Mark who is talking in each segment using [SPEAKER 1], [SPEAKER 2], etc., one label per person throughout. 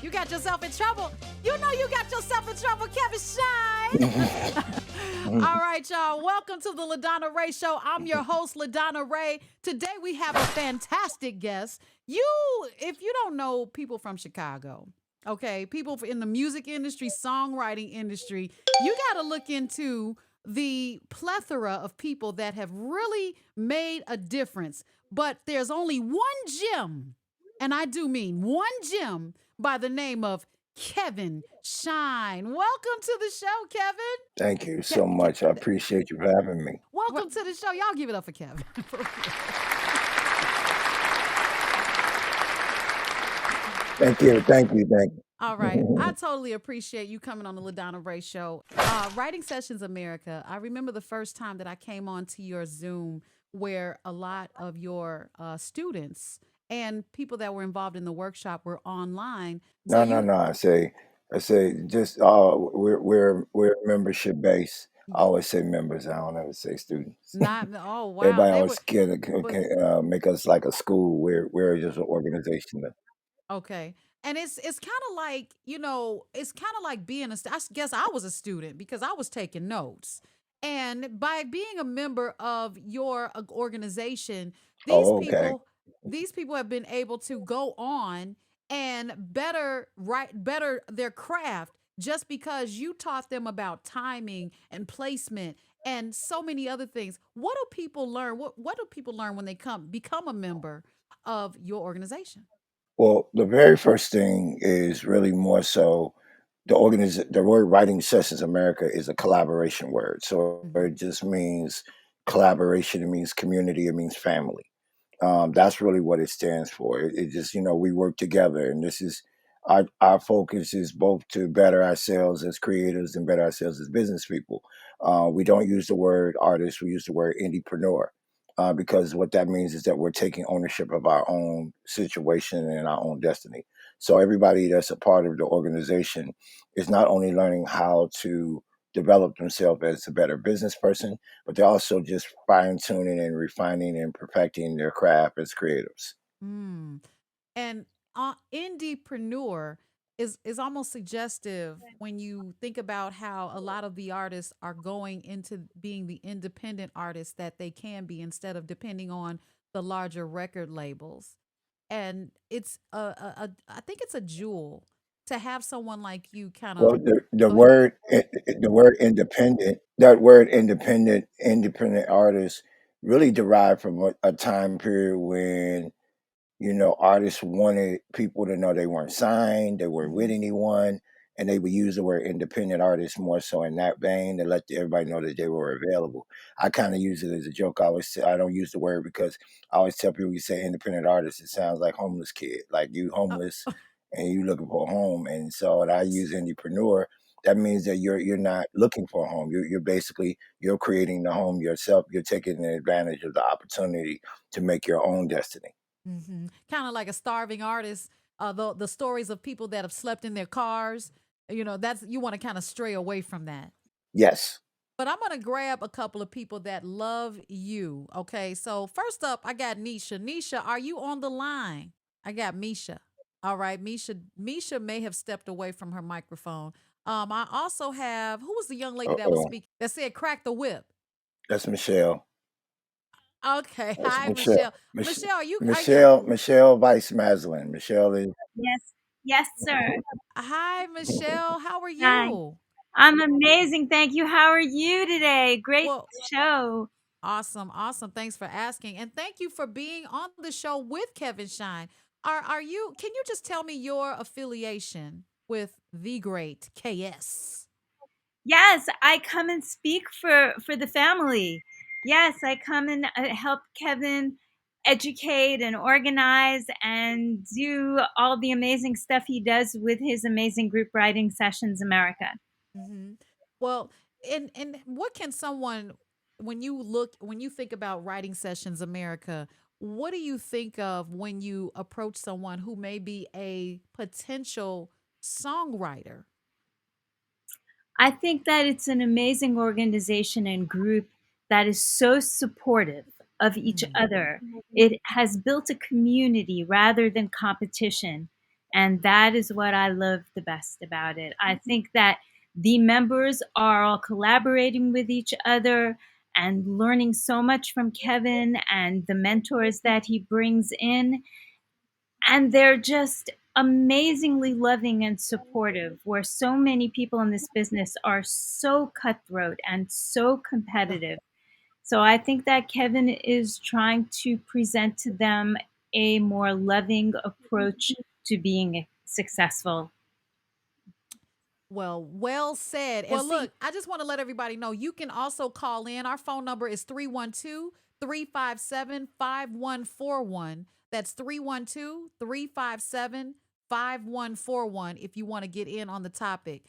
[SPEAKER 1] You got yourself in trouble. You know you got yourself in trouble, Kevin Shine. All right, y'all. Welcome to the LaDonna Raeh Show. I'm your host, LaDonna Raeh. Today we have a fantastic guest. If you don't know people from Chicago, okay, people in the music industry, songwriting industry, you got to look into the plethora of people that have really made a difference. But there's only one gem, and I do mean one gem by the name of Kevin Shine. Welcome to the show, Kevin.
[SPEAKER 2] Thank you so much. I appreciate you for having me.
[SPEAKER 1] Welcome to the show. Y'all give it up for Kevin.
[SPEAKER 2] Thank you. Thank you. Thank
[SPEAKER 1] All right. I
[SPEAKER 2] you.
[SPEAKER 1] totally appreciate you coming on the LaDonna Raeh Show. Writing Sessions America. I remember the first time that I came on to your Zoom where a lot of your students and people that were involved in the workshop were online. So
[SPEAKER 2] No, no,
[SPEAKER 1] you
[SPEAKER 2] no. I say, just we're membership based. I always say members. I don't ever say students.
[SPEAKER 1] not, oh wow,
[SPEAKER 2] Everybody
[SPEAKER 1] they
[SPEAKER 2] always
[SPEAKER 1] were,
[SPEAKER 2] scared to
[SPEAKER 1] but
[SPEAKER 2] make us like a school. We're just an organization.
[SPEAKER 1] okay. And it's kind of like, it's kind of like being I guess I was a student because I was taking notes. And by being a member of your organization, these
[SPEAKER 2] Oh, okay.
[SPEAKER 1] people these people have been able to go on and better their craft just because you taught them about timing and placement and so many other things. What do people learn? What do people learn when they become a member of your organization?
[SPEAKER 2] Well, the very first thing is really more so the word writing sessions America is a collaboration word. So
[SPEAKER 1] Mhm.
[SPEAKER 2] it just means collaboration, it means community, it means family. That's really what it stands for. It just, we work together, and this is our focus is both to better ourselves as creators and better ourselves as business people. We don't use the word artist; we use the word indiepreneur, because what that means is that we're taking ownership of our own situation and our own destiny. So everybody that's a part of the organization is not only learning how to develop themselves as a better business person, but they're also just fine tuning and refining and perfecting their craft as creatives.
[SPEAKER 1] Mm. And indiepreneur is almost suggestive when you think about how a lot of the artists are going into being the independent artists that they can be instead of depending on the larger record labels. And it's I think it's a jewel to have someone like you kind
[SPEAKER 2] Well,
[SPEAKER 1] of
[SPEAKER 2] the
[SPEAKER 1] go ahead.
[SPEAKER 2] word the word independent, that word independent artist really derived from a time period when artists wanted people to know they weren't signed, they weren't with
[SPEAKER 1] Hmm.
[SPEAKER 2] anyone, and they would use the word independent artist more so in that vein to let everybody know that they were available. I kind of use it as a joke. I don't use the word because I always tell people, you say independent artist, it sounds like homeless kid, like you
[SPEAKER 1] Uh,
[SPEAKER 2] homeless and you looking for a home. And so when I use indiepreneur, that means that you're not looking for a home. You're basically you're creating the home yourself. You're taking advantage of the opportunity to make your own destiny.
[SPEAKER 1] Kind of like a starving artist. The stories of people that have slept in their cars. That's you want to kind of stray away from that.
[SPEAKER 2] Yes.
[SPEAKER 1] But I'm gonna grab a couple of people that love you. Okay, so first up, I got Nisha. Nisha, are you on the line? I got Misha. All right, Misha. Misha may have stepped away from her microphone. I also have who was the young lady that was
[SPEAKER 2] Uh-oh.
[SPEAKER 1] speaking that said crack the whip.
[SPEAKER 2] That's Michelle.
[SPEAKER 1] Okay,
[SPEAKER 2] That's
[SPEAKER 1] hi
[SPEAKER 2] Michelle.
[SPEAKER 1] Michelle. Michelle, are you?
[SPEAKER 2] Michelle Vice Maslin. Michelle is
[SPEAKER 3] Yes, yes, sir.
[SPEAKER 1] Hi Michelle, how are
[SPEAKER 3] Hi.
[SPEAKER 1] you?
[SPEAKER 3] I'm amazing. Thank you. How are you today? Great
[SPEAKER 1] Well,
[SPEAKER 3] show.
[SPEAKER 1] awesome, awesome. Thanks for asking, and thank you for being on the show with Kevin Shine. Are you? Can you just tell me your affiliation with the great KS?
[SPEAKER 3] Yes, I come and speak for the family. Yes, I come and help Kevin educate and organize and do all the amazing stuff he does with his amazing group writing sessions America.
[SPEAKER 1] Hmm. Well, and what can someone when you think about writing sessions America? What do you think of when you approach someone who may be a potential songwriter?
[SPEAKER 3] I think that it's an amazing organization and group that is so supportive of each
[SPEAKER 1] Mm,
[SPEAKER 3] other. It has built a community rather than competition. And that is what I love the best about it. I think that the members are all collaborating with each other and learning so much from Kevin and the mentors that he brings in. And they're just amazingly loving and supportive, where so many people in this business are so cutthroat and so competitive. So I think that Kevin is trying to present to them a more loving approach to being successful.
[SPEAKER 1] Well said. And look, I just want to let everybody know you can also call in. Our phone number is 312-357-5141. That's 312-357-5141 if you want to get in on the topic.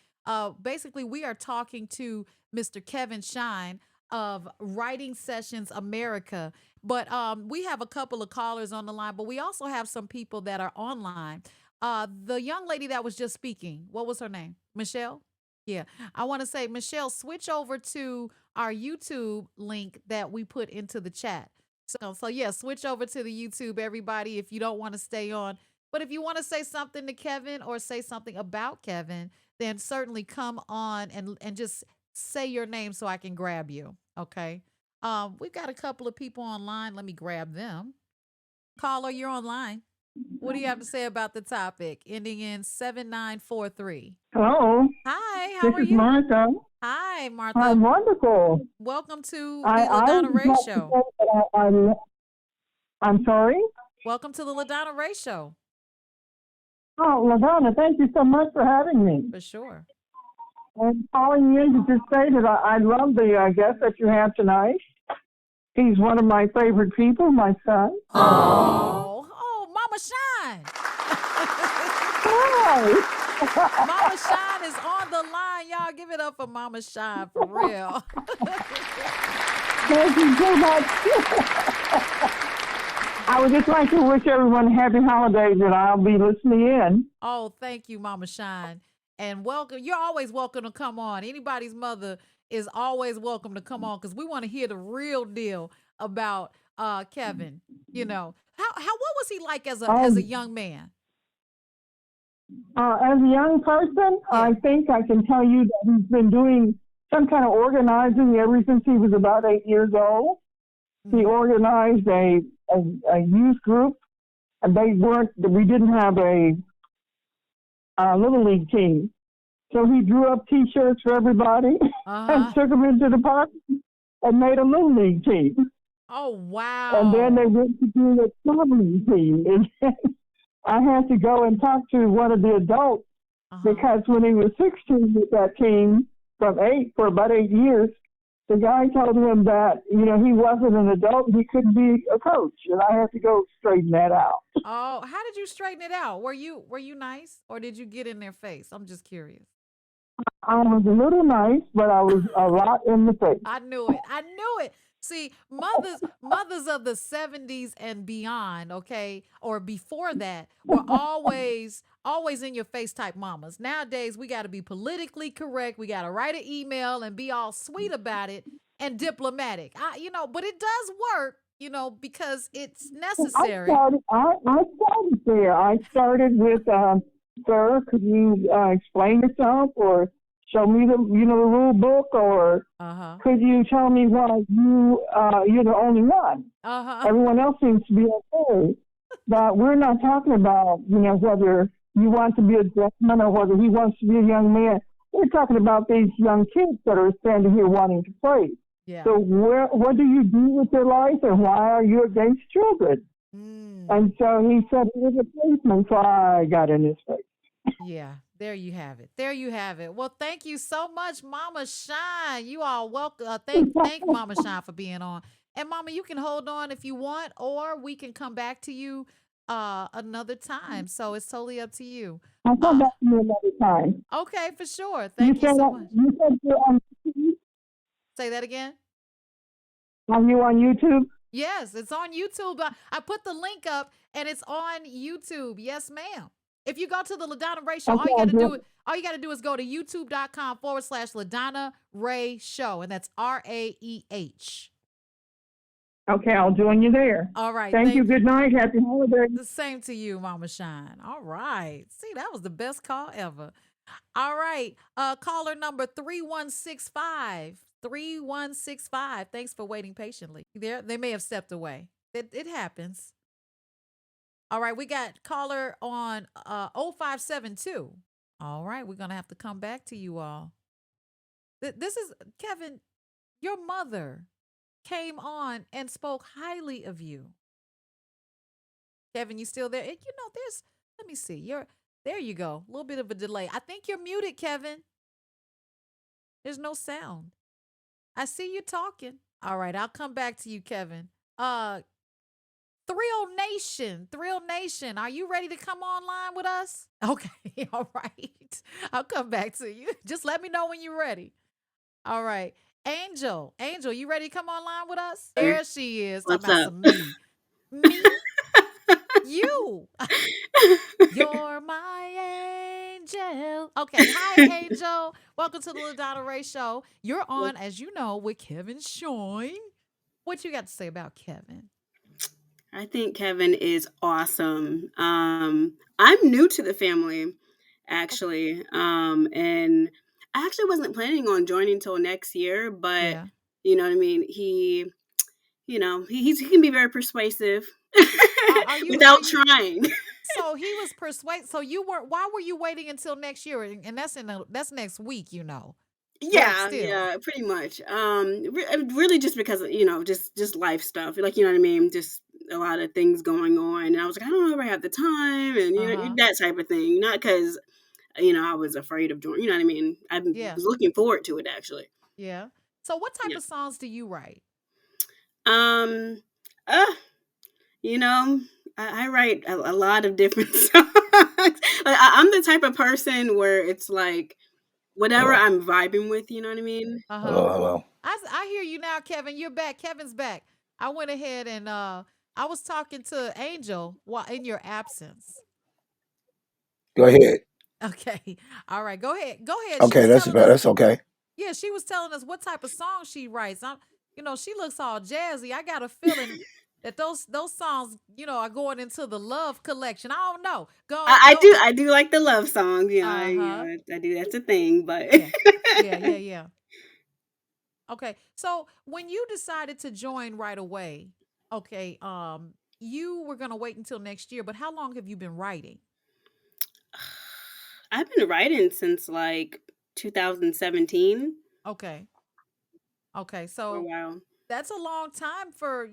[SPEAKER 1] Basically, we are talking to Mr. Kevin Shine of Writing Sessions America. But we have a couple of callers on the line, but we also have some people that are online. The young lady that was just speaking, what was her name? Michelle? Yeah. I want to say, Michelle, switch over to our YouTube link that we put into the chat. So yeah, switch over to the YouTube, everybody, if you don't want to stay on. But if you want to say something to Kevin or say something about Kevin, then certainly come on and just say your name so I can grab you. Okay. We've got a couple of people online. Let me grab them. Caller, you're online. What do you have to say about the topic ending in 7943?
[SPEAKER 4] Hello,
[SPEAKER 1] Hi, how
[SPEAKER 4] this
[SPEAKER 1] are
[SPEAKER 4] is
[SPEAKER 1] you?
[SPEAKER 4] Martha.
[SPEAKER 1] Hi,
[SPEAKER 4] I'm
[SPEAKER 1] Martha.
[SPEAKER 4] wonderful.
[SPEAKER 1] Welcome to
[SPEAKER 4] I
[SPEAKER 1] the LaDonna
[SPEAKER 4] was
[SPEAKER 1] Raeh
[SPEAKER 4] about to
[SPEAKER 1] Show.
[SPEAKER 4] say that I'm sorry.
[SPEAKER 1] Welcome to the LaDonna Raeh Show,
[SPEAKER 4] Oh, LaDonna, thank you so much for having me.
[SPEAKER 1] for sure.
[SPEAKER 4] I'm calling you to just say that I love the guest that you have tonight. He's one of my favorite people, my son.
[SPEAKER 1] Oh, Mama Shine.
[SPEAKER 4] Hi.
[SPEAKER 1] Mama Shine is on the line. Y'all give it up for Mama Shine for real.
[SPEAKER 4] Thank you so much. I would just like to wish everyone happy holidays, and I'll be listening in.
[SPEAKER 1] Oh, thank you, Mama Shine. And welcome. You're always welcome to come on. Anybody's mother is always welcome to come on because we want to hear the real deal about Kevin. You know, how what was he like as a young man?
[SPEAKER 4] As a young person,
[SPEAKER 1] Yeah.
[SPEAKER 4] I think I can tell you that he's been doing some kind of organizing ever since he was about 8 years old. He organized a youth group, and we didn't have a little league team. So he drew up T-shirts for everybody and took them into the park and made a little league team.
[SPEAKER 1] Oh, wow.
[SPEAKER 4] And then they went to do a traveling team. And I had to go and talk to one of the adults because when he was 16 with that team for about 8 years, the guy told him that, he wasn't an adult, he couldn't be a coach. And I had to go straighten that out.
[SPEAKER 1] Oh, how did you straighten it out? Were you nice or did you get in their face? I'm just curious.
[SPEAKER 4] I was a little nice, but I was a lot in the face.
[SPEAKER 1] I knew it. I knew it. See, mothers of the 70s and beyond, okay, or before that, were always in your face type mamas. Nowadays, we got to be politically correct. We got to write an email and be all sweet about it and diplomatic. But it does work, because it's necessary.
[SPEAKER 4] I started there. I started with, sir, could you explain yourself or show me the rule book, or could you tell me why you're the only one? Everyone else seems to be okay. But we're not talking about, whether you want to be a gentleman or whether he wants to be a young man. We're talking about these young kids that are standing here wanting to play.
[SPEAKER 1] Yeah.
[SPEAKER 4] So what do you do with your life, and why are you against children? And so he said he was a policeman, so I got in his face.
[SPEAKER 1] Yeah, there you have it. There you have it. Well, thank you so much, Mama Shine. You all welcome. Thank Mama Shine for being on. And Mama, you can hold on if you want, or we can come back to you another time. So it's totally up to you.
[SPEAKER 4] I'll come back to you another time.
[SPEAKER 1] Okay, for sure. Thank you so much.
[SPEAKER 4] You said you're on YouTube?
[SPEAKER 1] Say that again.
[SPEAKER 4] Are you on YouTube?
[SPEAKER 1] Yes, it's on YouTube. I put the link up, and it's on YouTube. Yes, ma'am. If you go to the LaDonna Raeh Show, all you got to do is go to youtube.com/LaDonna Raeh Show, and that's RAEH.
[SPEAKER 4] Okay, I'll join you there.
[SPEAKER 1] All right.
[SPEAKER 4] Thank you. Good night. Happy holidays.
[SPEAKER 1] The same to you, Mama Shine. All right. See, that was the best call ever. All right. Caller number 3165. 3165. Thanks for waiting patiently. They may have stepped away. It happens. All right. We got caller on 0572. All right. We're going to have to come back to you all. This is, Kevin, your mother came on and spoke highly of you. Kevin, you still there? Let me see. There you go. A little bit of a delay. I think you're muted, Kevin. There's no sound. I see you talking. All right, I'll come back to you, Kevin. Thrill Nation, are you ready to come online with us? Okay, all right. I'll come back to you. Just let me know when you're ready. All right. Angel, you ready to come online with us? There she is.
[SPEAKER 5] What's up?
[SPEAKER 1] Me? You. You're my angel. Okay. Hi, Angel. Welcome to the LaDonna Raeh Show. You're on, as you know, with Kevin Shoin. What you got to say about Kevin?
[SPEAKER 5] I think Kevin is awesome. I'm new to the family, actually. And I actually wasn't planning on joining until next year, but you know what I mean? He can be very persuasive without trying.
[SPEAKER 1] So he was persuasive. So why were you waiting until next year? And that's next week, you know.
[SPEAKER 5] Yeah, pretty much. Really just because, just life stuff. Like, you know what I mean? Just a lot of things going on. And I was like, I don't know if I have the time and that type of thing. Not because, I was afraid of joining, you know what I mean? I was looking forward to it, actually.
[SPEAKER 1] Yeah. So what type of songs do you write?
[SPEAKER 5] I write a lot of different songs. I'm the type of person where it's like, whatever I'm vibing with, you know what I mean?
[SPEAKER 2] Hello.
[SPEAKER 1] I hear you now, Kevin. You're back. Kevin's back. I went ahead and I was talking to Angel while in your absence.
[SPEAKER 2] Go ahead.
[SPEAKER 1] Okay. All right. Go ahead.
[SPEAKER 2] Okay, that's okay.
[SPEAKER 1] Yeah, she was telling us what type of song she writes. She looks all jazzy. I got a feeling that those songs, are going into the love collection. I don't know.
[SPEAKER 5] I do like the love songs. I do. That's a thing, but
[SPEAKER 1] yeah. Okay, so when you decided to join right away, okay, you were gonna wait until next year. But how long have you been writing?
[SPEAKER 5] I've been writing since like 2017.
[SPEAKER 1] Okay, so
[SPEAKER 5] a while.
[SPEAKER 1] That's a long time for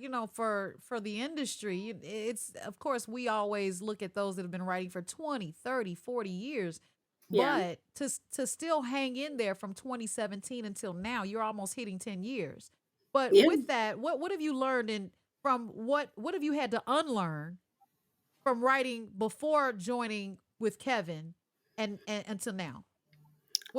[SPEAKER 1] the industry. It's, of course, we always look at those that have been writing for 20, 30, 40 years. Yeah. But to still hang in there from 2017 until now, you're almost hitting 10 years. But with that, what have you learned what have you had to unlearn from writing before joining with Kevin and until now?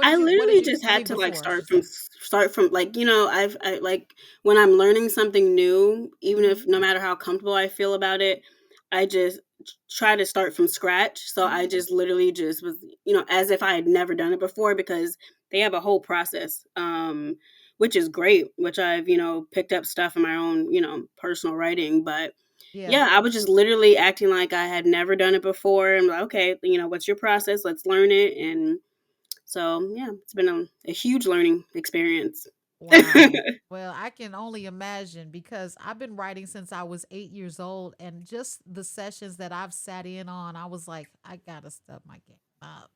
[SPEAKER 5] I literally just had to like start from like, I like when I'm learning something new, even if no matter how comfortable I feel about it, I just try to start from scratch. So I just literally just was, as if I had never done it before, because they have a whole process, which is great, which I've, picked up stuff in my own, personal writing. But I was just literally acting like I had never done it before. I'm like, okay, what's your process? Let's learn it. And so, it's been a huge learning experience.
[SPEAKER 1] Wow. Well, I can only imagine, because I've been writing since I was 8 years old, and just the sessions that I've sat in on, I was like, I gotta step my game up.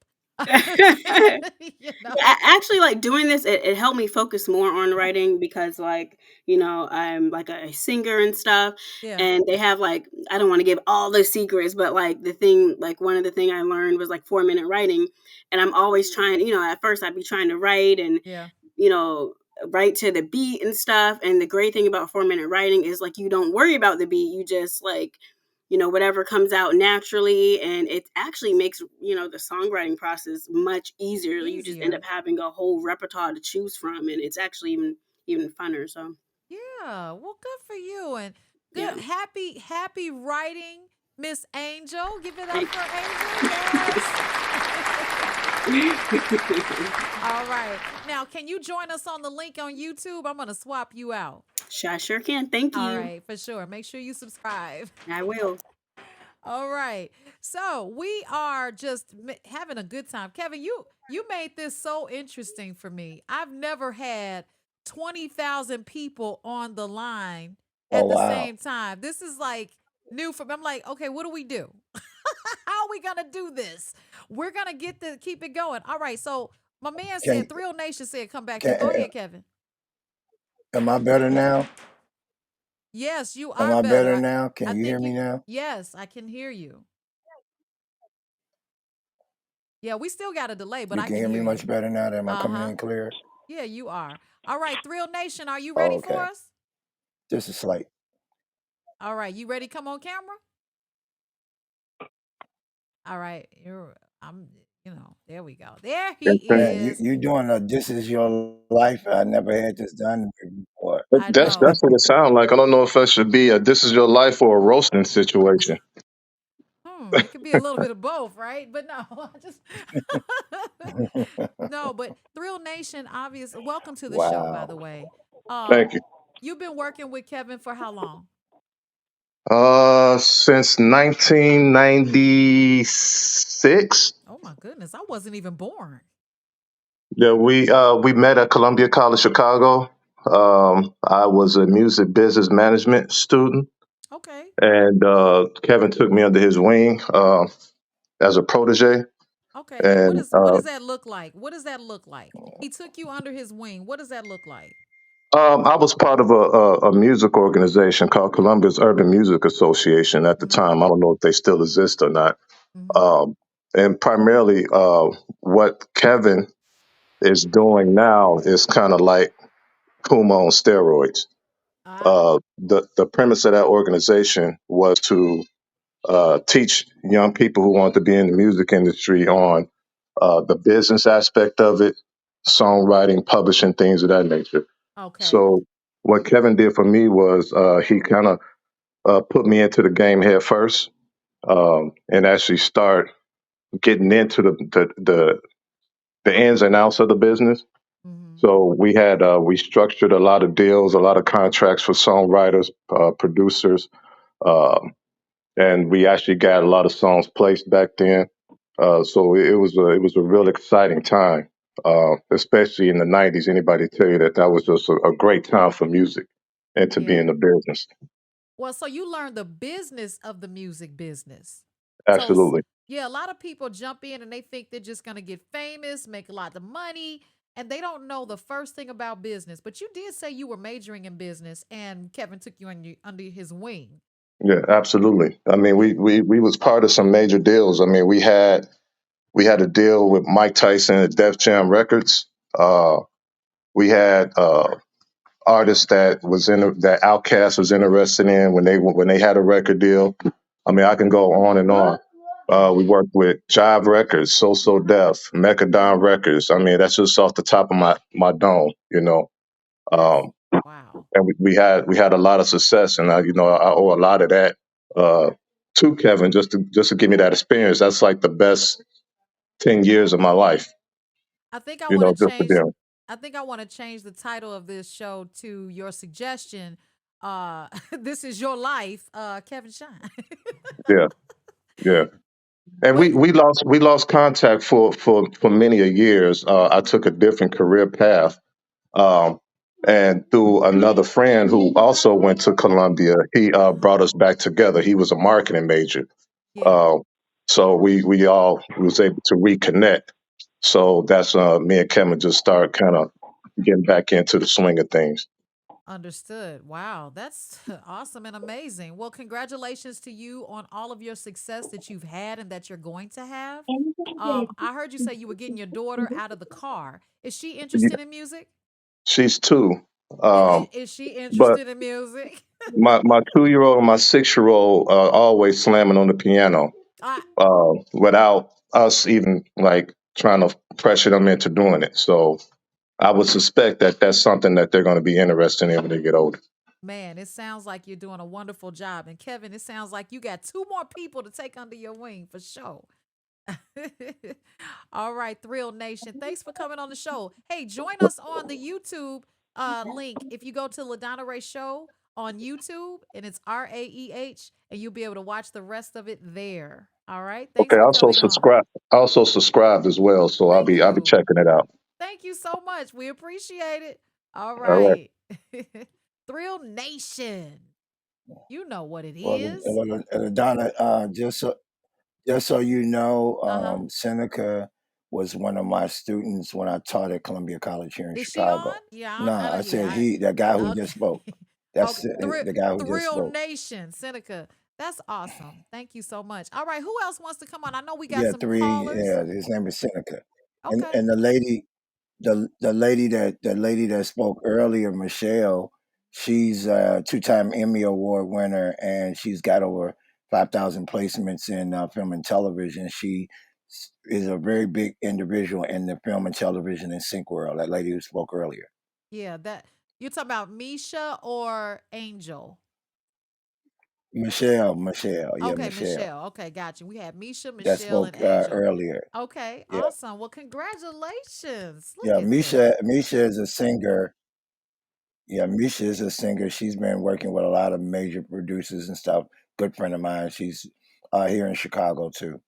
[SPEAKER 5] Actually, like doing this, it helped me focus more on writing, because like, I'm like a singer and stuff, and they have like, I don't want to give all the secrets, but like one of the thing I learned was like 4-minute writing. And I'm always trying, at first I'd be trying to write and, write to the beat and stuff. And the great thing about 4-minute writing is like, you don't worry about the beat. You just like, whatever comes out naturally. And it actually makes, the songwriting process much easier. You just end up having a whole repertoire to choose from. And it's actually even funner. So.
[SPEAKER 1] Yeah. Well, good for you. And good. Happy writing, Miss Angel. Give it up for Angel. Yes. All right. Now, can you join us on the link on YouTube? I'm going to swap you out.
[SPEAKER 5] I sure can. Thank
[SPEAKER 1] All
[SPEAKER 5] you.
[SPEAKER 1] right, for sure. Make sure you subscribe.
[SPEAKER 5] I will.
[SPEAKER 1] All right. So we are just having a good time. Kevin, you made this so interesting for me. I've never had 20,000 people on the line
[SPEAKER 2] Oh
[SPEAKER 1] at the
[SPEAKER 2] wow.
[SPEAKER 1] same time. This is like new for me. I'm like, okay, what do we do? How are we gonna do this? We're gonna keep it going. All right. So my man
[SPEAKER 2] Can
[SPEAKER 1] said, Thrill Nation said, come back to you. Go
[SPEAKER 2] can
[SPEAKER 1] ahead, Kevin.
[SPEAKER 2] am I better now?
[SPEAKER 1] Yes, you
[SPEAKER 2] Am
[SPEAKER 1] are
[SPEAKER 2] I
[SPEAKER 1] better.
[SPEAKER 2] better now?
[SPEAKER 1] I
[SPEAKER 2] Can you hear
[SPEAKER 1] think
[SPEAKER 2] me
[SPEAKER 1] you.
[SPEAKER 2] now?
[SPEAKER 1] Yes, I can hear you. Yeah, we still got a delay, but
[SPEAKER 2] You
[SPEAKER 1] I
[SPEAKER 2] can
[SPEAKER 1] can
[SPEAKER 2] hear me
[SPEAKER 1] hear
[SPEAKER 2] much
[SPEAKER 1] you.
[SPEAKER 2] better now. Am I coming
[SPEAKER 1] Uh-huh.
[SPEAKER 2] in clear?
[SPEAKER 1] Yeah, you are. All right, Thrill Nation, are you
[SPEAKER 2] Oh,
[SPEAKER 1] ready for
[SPEAKER 2] okay.
[SPEAKER 1] us?
[SPEAKER 2] Just a slight.
[SPEAKER 1] All right, you ready? Come on camera. All right, there we go. There he
[SPEAKER 2] Man, you
[SPEAKER 1] is.
[SPEAKER 2] you doing a this is your life. I never had this done before.
[SPEAKER 1] I
[SPEAKER 6] That's
[SPEAKER 1] know.
[SPEAKER 6] what it sounds like. I don't know if that should be a "This Is Your Life" or a roasting situation.
[SPEAKER 1] It could be a little bit of both, right? But no, just no, but Thrill Nation, obviously, welcome to the show, by the
[SPEAKER 2] Wow.
[SPEAKER 1] way.
[SPEAKER 6] Thank you.
[SPEAKER 1] You've been working with Kevin for how long?
[SPEAKER 6] Since 1996.
[SPEAKER 1] Oh my goodness, I wasn't even born.
[SPEAKER 6] Yeah, we met at Columbia College Chicago. I was a music business management student,
[SPEAKER 1] Okay.
[SPEAKER 6] and Kevin took me under his wing as a protege.
[SPEAKER 1] Okay, and
[SPEAKER 6] And
[SPEAKER 1] what does that look like? What does that look like? He took you under his wing. What does that look like?
[SPEAKER 6] I was part of a music organization called Columbia's Urban Music Association at the
[SPEAKER 1] Mm-hmm.
[SPEAKER 6] time. I don't know if they still exist or not.
[SPEAKER 1] Mm-hmm.
[SPEAKER 6] Um, and primarily, what Kevin is doing now is kind of like Puma on steroids.
[SPEAKER 1] Ah,
[SPEAKER 6] The premise of that organization was to teach young people who want to be in the music industry on the business aspect of it, songwriting, publishing, things of that nature.
[SPEAKER 1] okay.
[SPEAKER 6] So what Kevin did for me was he kind of put me into the game head first, and actually start getting into the ins and outs of the business.
[SPEAKER 1] Mm-hmm.
[SPEAKER 6] So we structured a lot of deals, a lot of contracts for songwriters, producers, um, and we actually got a lot of songs placed back then. So it was a real exciting time, especially in the '90s. Anybody tell you that was just a great time for music and to be
[SPEAKER 1] Yeah.
[SPEAKER 6] in the business?
[SPEAKER 1] Well, so you learned the business of the music business. So
[SPEAKER 6] Absolutely.
[SPEAKER 1] yeah, a lot of people jump in and they think they're just gonna get famous, make a lot of money, and they don't know the first thing about business. But you did say you were majoring in business, and Kevin took you under his wing.
[SPEAKER 6] Yeah, absolutely. I mean,
[SPEAKER 1] Yeah.
[SPEAKER 6] we was part of some major deals. I mean, we had a deal with Mike Tyson at Def Jam Records. We had artists that Outkast was interested in when they had a record deal. I mean, I can go on and on.
[SPEAKER 1] Yeah.
[SPEAKER 6] We worked with Jive Records, So Def, Mechadon Records. I mean, that's just off the top of my dome, you know.
[SPEAKER 1] That's
[SPEAKER 6] Um,
[SPEAKER 1] wow.
[SPEAKER 6] and we had a lot of success, and I owe a lot of that uh, to Kevin just to give me that experience. That's like the best 10 years of my life,
[SPEAKER 1] I think I
[SPEAKER 6] you
[SPEAKER 1] want
[SPEAKER 6] know,
[SPEAKER 1] to
[SPEAKER 6] just for
[SPEAKER 1] change.
[SPEAKER 6] them.
[SPEAKER 1] I think I want to change the title of this show to your suggestion. This is your life, Kevin Shine.
[SPEAKER 6] Yeah, yeah. And
[SPEAKER 1] But
[SPEAKER 6] we lost contact for many a years. I took a different career path, um, and through another friend who also went to Columbia, he brought us back together. He was a marketing major,
[SPEAKER 1] yeah,
[SPEAKER 6] uh, so we all was able to reconnect. So that's me and Kevin just start kind of getting back into the swing of things.
[SPEAKER 1] understood. Wow, that's awesome and amazing. Well, congratulations to you on all of your success that you've had and that you're going to have. I heard you say you were getting your daughter out of the car. Is she interested in music?
[SPEAKER 6] She's two,
[SPEAKER 1] Is she
[SPEAKER 6] but
[SPEAKER 1] interested in music?
[SPEAKER 6] my 2 year old and my 6 year old always slamming on the piano
[SPEAKER 1] I
[SPEAKER 6] without us even like trying to pressure them into doing it. So I would suspect that that's something that they're going to be interested in when they get older.
[SPEAKER 1] Man, it sounds like you're doing a wonderful job. And Kevin, it sounds like you got two more people to take under your wing for sure. All right, Thrill Nation. Thanks for coming on the show. Hey, join us on the YouTube. link. If you go to LaDonna Raeh Show on YouTube, and it's RAEH, and you'll be able to watch the rest of it there. All right. Thanks
[SPEAKER 6] Okay,
[SPEAKER 1] for coming on.
[SPEAKER 6] I also subscribed as well, so I'll
[SPEAKER 1] Thank
[SPEAKER 6] be
[SPEAKER 1] you.
[SPEAKER 6] checking it out.
[SPEAKER 1] Thank you so much. We appreciate it. All
[SPEAKER 6] All right.
[SPEAKER 1] right. Thrill Nation. You know what it
[SPEAKER 2] Well,
[SPEAKER 1] is.
[SPEAKER 2] Donna, just so you know,
[SPEAKER 1] Uh-huh.
[SPEAKER 2] Seneca was one of my students when I taught at Columbia College here in
[SPEAKER 1] Is she on?
[SPEAKER 2] Chicago.
[SPEAKER 1] Yeah,
[SPEAKER 2] No, I said that guy who just
[SPEAKER 1] okay.
[SPEAKER 2] spoke.
[SPEAKER 1] Okay.
[SPEAKER 2] That's the guy who just
[SPEAKER 1] Thrill
[SPEAKER 2] spoke.
[SPEAKER 1] Nation, Seneca. That's awesome. Thank you so much. All right, who else wants to come on? I know we got
[SPEAKER 2] Yeah,
[SPEAKER 1] some
[SPEAKER 2] three.
[SPEAKER 1] callers.
[SPEAKER 2] Yeah, his name is Seneca,
[SPEAKER 1] Okay.
[SPEAKER 2] and the lady that spoke earlier, Michelle, she's a two-time Emmy Award winner, and she's got over 5,000 placements in film and television. She is a very big individual in the film and television and sync world. That lady who spoke earlier,
[SPEAKER 1] Yeah, that you're talking about Misha or Angel?
[SPEAKER 2] Michelle, yeah,
[SPEAKER 1] Okay,
[SPEAKER 2] Michelle,
[SPEAKER 1] Michelle. Okay, got you. We had Misha,
[SPEAKER 2] that
[SPEAKER 1] Michelle, and
[SPEAKER 2] spoke
[SPEAKER 1] Angel.
[SPEAKER 2] earlier.
[SPEAKER 1] Okay,
[SPEAKER 2] Yeah,
[SPEAKER 1] awesome. Well, congratulations. Look
[SPEAKER 2] yeah,
[SPEAKER 1] at this.
[SPEAKER 2] Misha is a singer. Yeah, Misha is a singer. She's been working with a lot of major producers and stuff. Good friend of mine. She's here in Chicago too.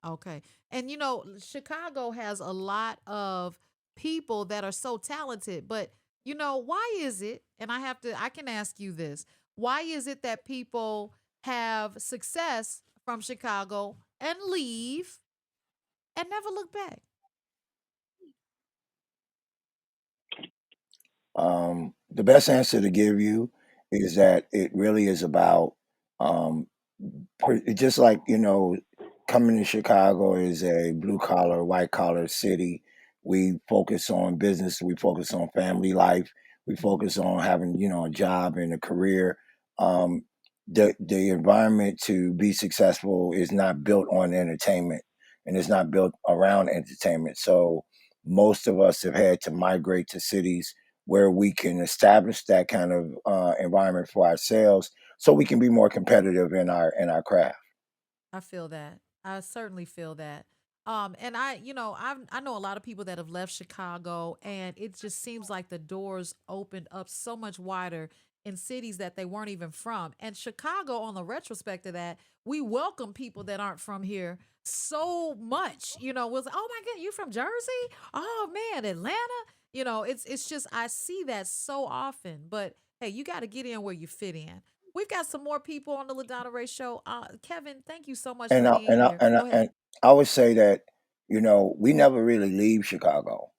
[SPEAKER 1] Okay. And Chicago has a lot of people that are so talented, but why is it? And I can ask you this. Why is it that people have success from Chicago and leave and never look back?
[SPEAKER 2] The best answer to give you is that it really is about um, just like coming to Chicago is a blue collar, white collar city. We focus on business. We focus on family life. We focus on having a job and a career. Um, the environment to be successful is not built on entertainment, and it's not built around entertainment. So most of us have had to migrate to cities where we can establish that kind of environment for ourselves, so we can be more competitive in our craft.
[SPEAKER 1] I feel that. I certainly feel that. And I know a lot of people that have left Chicago, and it just seems like the doors opened up so much wider in cities that they weren't even from. And Chicago, on the retrospect of that, we welcome people that aren't from here so much. Was oh my god, you from Jersey? Oh man, Atlanta. It's just I see that so often. But hey, you got to get in where you fit in. We've got some more people on the LaDonna Rae Show. Kevin, thank you so much for
[SPEAKER 2] And I
[SPEAKER 1] being
[SPEAKER 2] and I
[SPEAKER 1] here.
[SPEAKER 2] and I,
[SPEAKER 1] Go ahead.
[SPEAKER 2] and I would say that we never really leave Chicago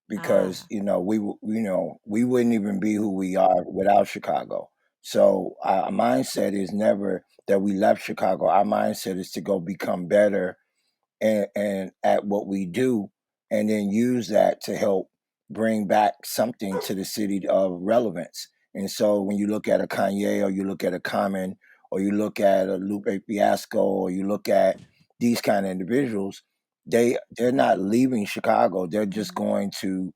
[SPEAKER 2] because
[SPEAKER 1] Ah,
[SPEAKER 2] we wouldn't even be who we are without Chicago. So our mindset is never that we left Chicago. Our mindset is to go become better and at what we do, and then use that to help bring back something to the city of relevance. And so when you look at a Kanye, or you look at a Common, or you look at a Lupe Fiasco, or you look at these kind of individuals, they're not leaving Chicago. They're just
[SPEAKER 1] mhm.
[SPEAKER 2] going to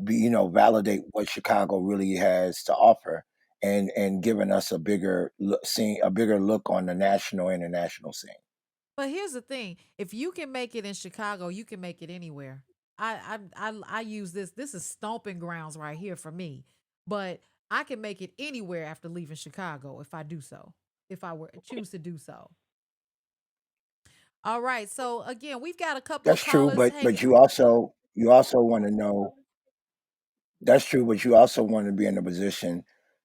[SPEAKER 2] be, validate what Chicago really has to offer, and giving us a bigger look on the national international scene.
[SPEAKER 1] But here's the thing: if you can make it in Chicago, you can make it anywhere. I use this. This is stomping grounds right here for me. But I can make it anywhere after leaving Chicago if I do so. If I were choose to do so. All right. So again, we've got a couple of
[SPEAKER 2] That's true,
[SPEAKER 1] callers
[SPEAKER 2] but
[SPEAKER 1] hanging.
[SPEAKER 2] you also want to know. That's true, but you also want to be in a position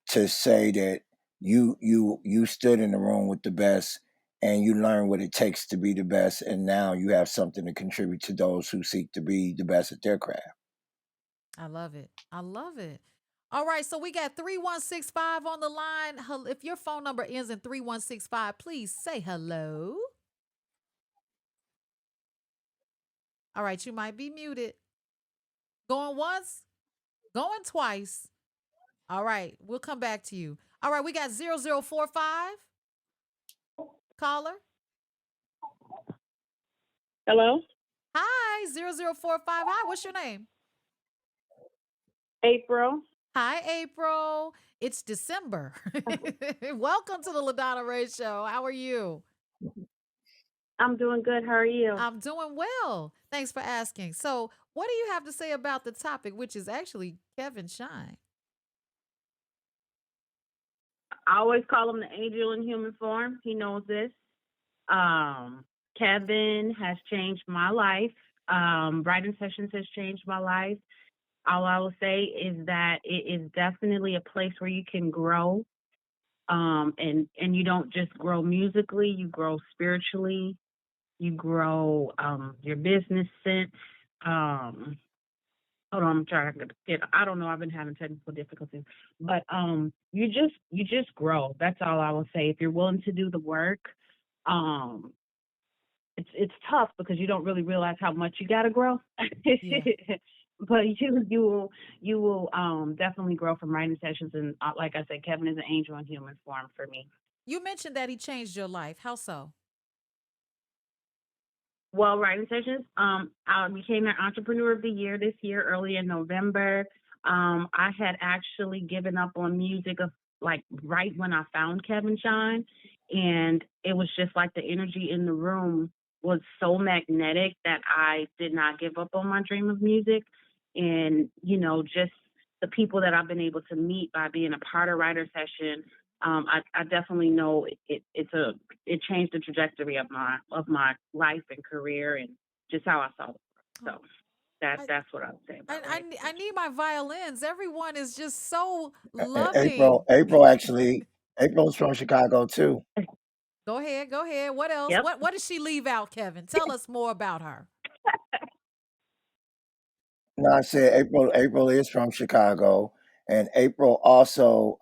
[SPEAKER 2] to say that you stood in the room with the best, and you learned what it takes to be the best, and now you have something to contribute to those who seek to be the best at their craft.
[SPEAKER 1] I love it. I love it. All right, so we got 3165 on the line. If your phone number ends in 3165, please say hello. All right, you might be muted. Going once, going twice. All right, we'll come back to you. All right, we got 0045 caller.
[SPEAKER 7] Hello,
[SPEAKER 1] Hi, 0045. Hi, what's your name?
[SPEAKER 7] April.
[SPEAKER 1] Hi, April. It's December. Welcome to the LaDonna Rae Show. How are you?
[SPEAKER 7] I'm doing good. How are you?
[SPEAKER 1] I'm doing well. Thanks for asking. So, what do you have to say about the topic, which is actually Kevin Shine?
[SPEAKER 7] I always call him the angel in human form. He knows this. Kevin has changed my life. Writing sessions has changed my life. All I will say is that it is definitely a place where you can grow. And you don't just grow musically, you grow spiritually, you grow your business sense. Hold on, I'm trying to get. I don't know. I've been having technical difficulties, but you just grow. That's all I will say. If you're willing to do the work, it's tough because you don't really realize how much you got to grow.
[SPEAKER 1] Yeah.
[SPEAKER 7] But you will definitely grow from writing sessions. And like I said, Kevin is an angel in human form for me.
[SPEAKER 1] You mentioned that he changed your life. How so?
[SPEAKER 7] Well, writing sessions, I became an entrepreneur of the year this year, early in November. I had actually given up on music like right when I found Kevin Shine, and it was just like the energy in the room was so magnetic that I did not give up on my dream of music. And, just the people that I've been able to meet by being a part of writer session, I definitely know it changed the trajectory of my life and career and just how I saw it. So that's what I would say about
[SPEAKER 1] I need my violins. Everyone is just so
[SPEAKER 2] April,
[SPEAKER 1] loving.
[SPEAKER 2] April's from Chicago too.
[SPEAKER 1] Go ahead. What else?
[SPEAKER 7] Yep.
[SPEAKER 1] What did she leave out, Kevin? Tell us more about her.
[SPEAKER 2] No, I said April is from Chicago, and April also,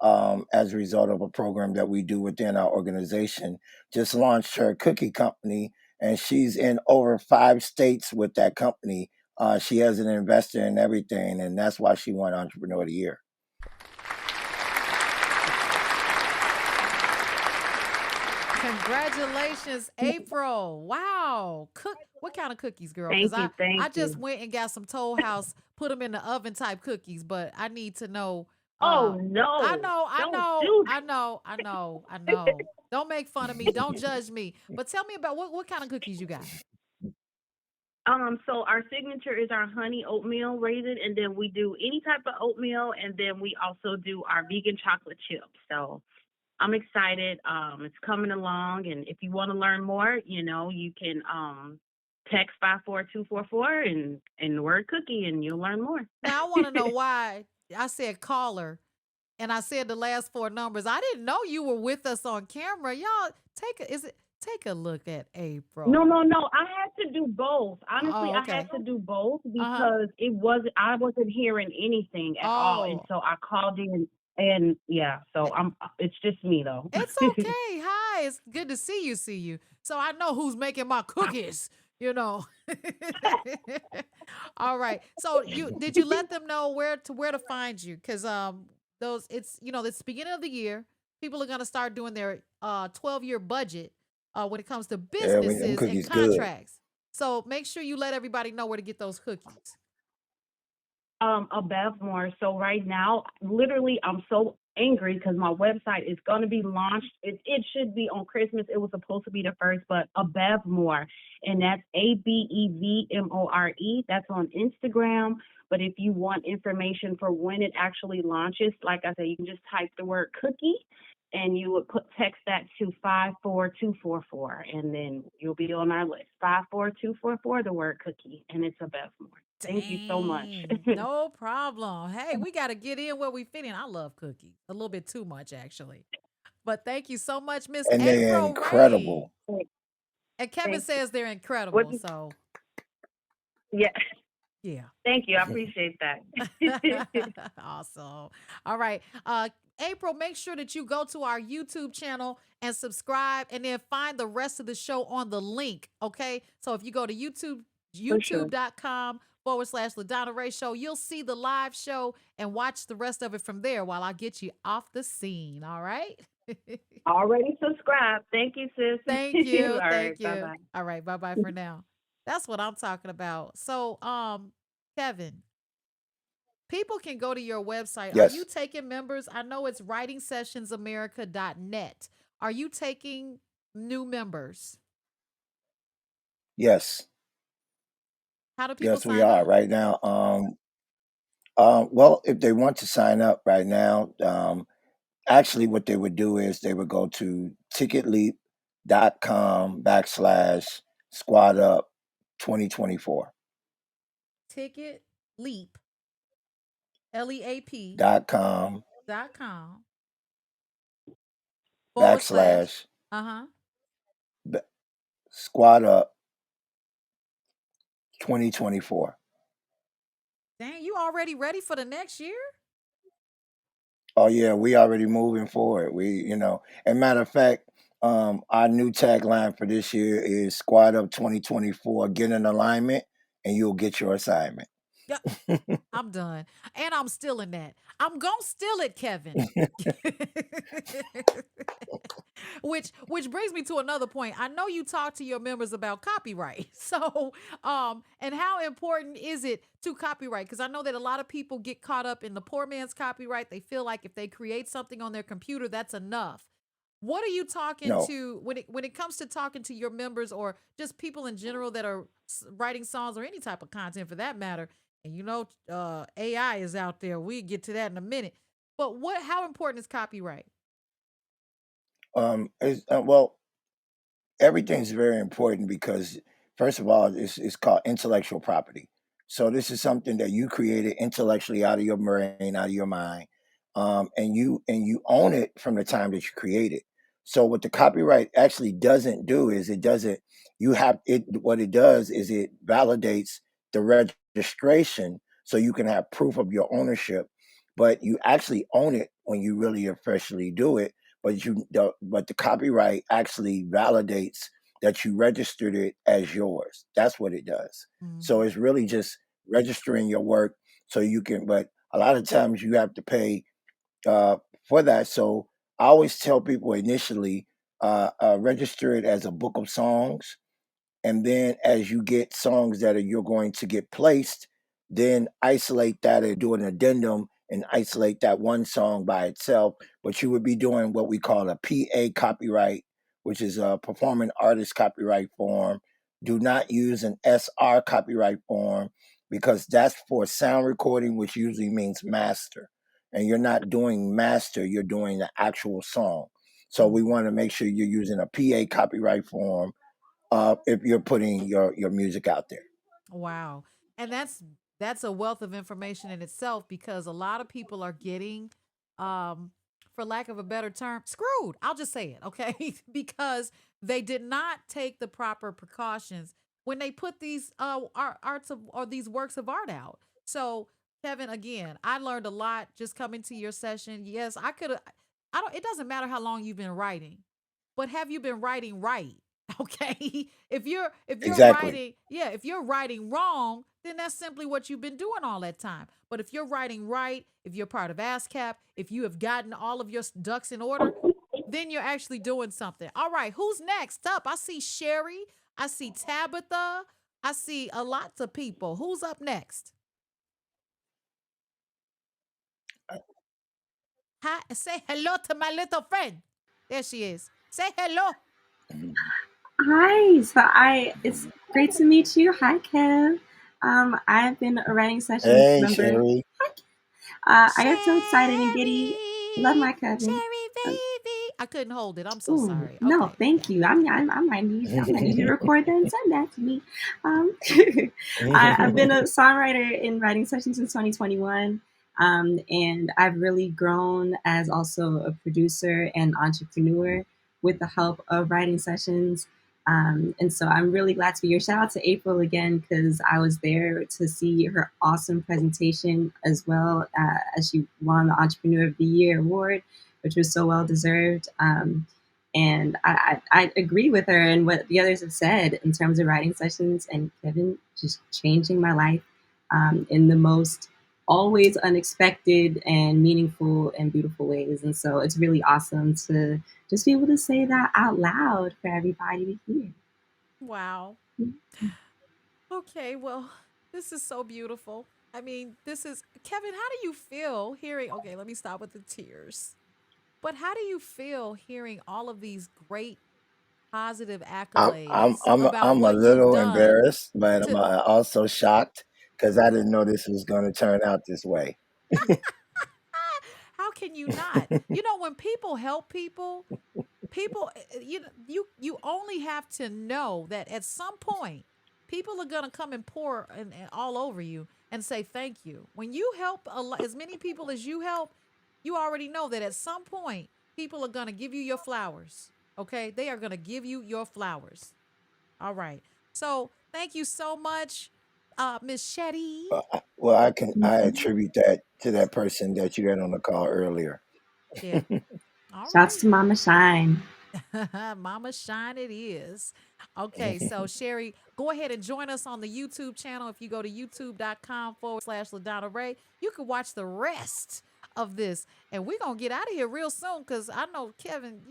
[SPEAKER 2] as a result of a program that we do within our organization, just launched her cookie company, and she's in over 5 states with that company. She has an investor and everything, and that's why she won Entrepreneur of the Year.
[SPEAKER 1] Congratulations, April. Wow. What kind of cookies, girl?
[SPEAKER 7] Thank you.
[SPEAKER 1] I just went and got some Toll House, put them in the oven type cookies, but I need to know.
[SPEAKER 7] Oh no.
[SPEAKER 1] I know. Don't make fun of me. Don't judge me. But tell me about what kind of cookies you got.
[SPEAKER 7] So our signature is our honey oatmeal raisin, and then we do any type of oatmeal, and then we also do our vegan chocolate chips. So I'm excited. It's coming along, and if you want to learn more, you can text 54244 and the word cookie, and you'll learn more.
[SPEAKER 1] Now I want to know why I said caller, and I said the last 4 numbers. I didn't know you were with us on camera. Y'all take a look at April.
[SPEAKER 7] No. I had to do both. Honestly,
[SPEAKER 1] okay.
[SPEAKER 7] I had to do both because I wasn't hearing anything at all, and so I called in. And yeah, so it's just me though.
[SPEAKER 1] It's okay. Hi, it's good to see you. So I know who's making my cookies, All right. So did you let them know where to find you? Because it's the beginning of the year. People are gonna start doing their 12-year budget when it comes to businesses and contracts. Good. So make sure you let everybody know where to get those cookies.
[SPEAKER 7] A Bevmore. So right now, literally, I'm so angry because my website is going to be launched. It should be on Christmas. It was supposed to be the 1st, but a Bevmore, and that's ABEVMORE. That's on Instagram. But if you want information for when it actually launches, like I said, you can just type the word cookie, and you would text that to 54244, and then you'll be on our list. 54244, the word cookie, and it's a Bevmore. Thank you so much.
[SPEAKER 1] No problem. Hey, we got to get in where we fit in. I love cookies a little bit too much, actually. But thank you so much, Miss April.
[SPEAKER 2] And they're incredible.
[SPEAKER 1] Raeh. And Kevin says they're incredible. So
[SPEAKER 7] yeah.
[SPEAKER 1] Thank
[SPEAKER 7] you. I appreciate that.
[SPEAKER 1] Awesome. All right. April, make sure that you go to our YouTube channel and subscribe, and then find the rest of the show on the link. Okay. So if you go to youtube.com/LaDonna Raeh Show, you'll see the live show and watch the rest of it from there while I get you off the scene. All right.
[SPEAKER 7] Already subscribed. Thank you, sis.
[SPEAKER 1] Thank you.
[SPEAKER 7] Thank you.
[SPEAKER 1] Bye-bye. All right. Bye-bye for now. That's what I'm talking about. So, Kevin, people can go to your website.
[SPEAKER 2] Yes.
[SPEAKER 1] Are you taking members? I know it's writingsessionsamerica.net. Are you taking new members?
[SPEAKER 2] Yes.
[SPEAKER 1] How do people sign
[SPEAKER 2] we are
[SPEAKER 1] up?
[SPEAKER 2] right now. Well, if they want to sign up right now, actually what they would do is they would go to ticketleap.com/squad up 2024.
[SPEAKER 1] Ticket Leap, LEAP
[SPEAKER 2] .com
[SPEAKER 1] .com /
[SPEAKER 2] backslash
[SPEAKER 1] uh-huh
[SPEAKER 2] squad up 2024.
[SPEAKER 1] Dang, you already ready for the next year?
[SPEAKER 2] Oh yeah, we already moving forward. And matter of fact, our new tagline for this year is Squad Up 2024. Get in alignment, and you'll get your assignment.
[SPEAKER 1] Yeah, I'm done, and I'm stealing that. I'm gonna steal it, Kevin. which brings me to another point. I know you talk to your members about copyright. So, and how important is it to copyright? Because I know that a lot of people get caught up in the poor man's copyright. They feel like if they create something on their computer, that's enough. What are you talking
[SPEAKER 2] No,
[SPEAKER 1] to when it comes to talking to your members or just people in general that are writing songs or any type of content for that matter? And AI is out there. We get to that in a minute. But how important is copyright?
[SPEAKER 2] well, everything's very important because first of all, it's called intellectual property. So this is something that you created intellectually out of your brain, out of your mind, and you own it from the time that you create it. So what the copyright actually doesn't do is it doesn't you have it what it does is it validates the registration so you can have proof of your ownership, but you actually own it when you really officially do it, but the copyright actually validates that you registered it as yours. That's what it does. So
[SPEAKER 1] Mhm.
[SPEAKER 2] it's really just registering your work so you can. But a lot of times you have to pay uh, for that. So I always tell people initially register it as a book of songs, and then as you get songs that you're going to get placed, then isolate that and do an addendum and isolate that one song by itself. But you would be doing what we call a PA copyright, which is a performing artist copyright form. Do not use an SR copyright form because that's for sound recording, which usually means master. And you're not doing master, you're doing the actual song. So we want to make sure you're using a PA copyright form if you're putting your music out there.
[SPEAKER 1] Wow. And that's a wealth of information in itself because a lot of people are getting um for lack of a better term, screwed. I'll just say it, okay? Because they did not take the proper precautions when they put these arts of or these works of art out. So, Kevin, again, I learned a lot just coming to your session. Yes, I don't it doesn't matter how long you've been writing, but have you been writing right? Okay. If you're
[SPEAKER 2] Exactly.
[SPEAKER 1] writing, yeah, if you're writing wrong, then that's simply what you've been doing all that time. But if you're writing right, if you're part of ASCAP, if you have gotten all of your ducks in order, then you're actually doing something. All right, who's next up? I see Sherry, I see Tabitha, I see a lots of people. Who's up next? Hi, say hello to my little friend. There she is. Say hello.
[SPEAKER 8] Hi. It's great to meet you. Hi, Kev. I've been a writing sessions
[SPEAKER 2] Hey,
[SPEAKER 8] member.
[SPEAKER 2] Sherry.
[SPEAKER 8] I get so excited and giddy. Love
[SPEAKER 1] Sherry,
[SPEAKER 8] my Kevin.
[SPEAKER 1] Sherry
[SPEAKER 8] Um,
[SPEAKER 1] baby. I couldn't hold it. I'm so
[SPEAKER 8] Ooh,
[SPEAKER 1] sorry.
[SPEAKER 8] no,
[SPEAKER 1] Okay.
[SPEAKER 8] thank you. I might need you to record that and send that to me. Um, I've been a songwriter in writing sessions since 2021, and I've really grown as also a producer and entrepreneur with the help of writing sessions. And so I'm really glad to be here. Shout out to April again because I was there to see her awesome presentation as well as she won the Entrepreneur of the Year award, which was so well deserved. And I agree with her and what the others have said in terms of writing sessions and Kevin just changing my life in the most always unexpected and meaningful and beautiful ways. And so it's really awesome to just be able to say that out loud for everybody to hear.
[SPEAKER 1] Wow. Okay, well, this is so beautiful. I mean, this is Kevin, how do you feel hearing okay, let me stop with the tears. But how do you feel hearing all of these great positive
[SPEAKER 2] I'm I'm
[SPEAKER 1] accolades
[SPEAKER 2] I'm
[SPEAKER 1] about
[SPEAKER 2] I'm a
[SPEAKER 1] what you've
[SPEAKER 2] little
[SPEAKER 1] done
[SPEAKER 2] embarrassed, but I'm
[SPEAKER 1] to
[SPEAKER 2] also shocked because I didn't know this was going to turn out this way.
[SPEAKER 1] how can you not? You know, when people help people, you only have to know that at some point people are gonna come and pour and all over you and say thank you. When you help as many people as you help, you already know that at some point people are gonna give you your flowers. Okay, they are gonna give you your flowers. All right. So thank you so much, Miss Shetty.
[SPEAKER 2] Well, I attribute that to that person that you had on the call earlier.
[SPEAKER 1] Yeah. All
[SPEAKER 8] Shouts
[SPEAKER 1] right.
[SPEAKER 8] to Mama Shine.
[SPEAKER 1] Mama Shine it is. Okay, so Sherry, go ahead and join us on the YouTube channel. If you go to youtube.com/LaDonna Raeh, you can watch the rest of this. And we're going to get out of here real soon because I know, Kevin,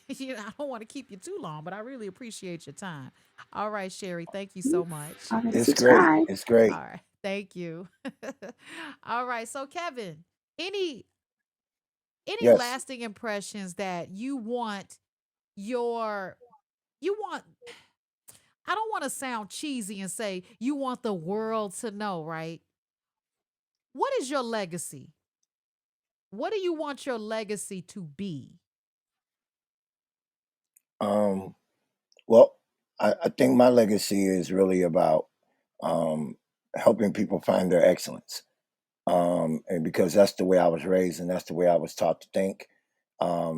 [SPEAKER 1] I don't want to keep you too long, but I really appreciate your time. All right, Sherry, thank you so much.
[SPEAKER 8] Already
[SPEAKER 2] It's great.
[SPEAKER 8] subscribe.
[SPEAKER 2] It's great.
[SPEAKER 1] All right, thank you. All right, so Kevin, any
[SPEAKER 2] Yes.
[SPEAKER 1] lasting impressions that your you want I don't want to sound cheesy and say you want the world to know, right? What is your legacy? What do you want your legacy to be?
[SPEAKER 2] Um, well, I think my legacy is really about um, helping people find their excellence. And because that's the way I was raised and that's the way I was taught to think,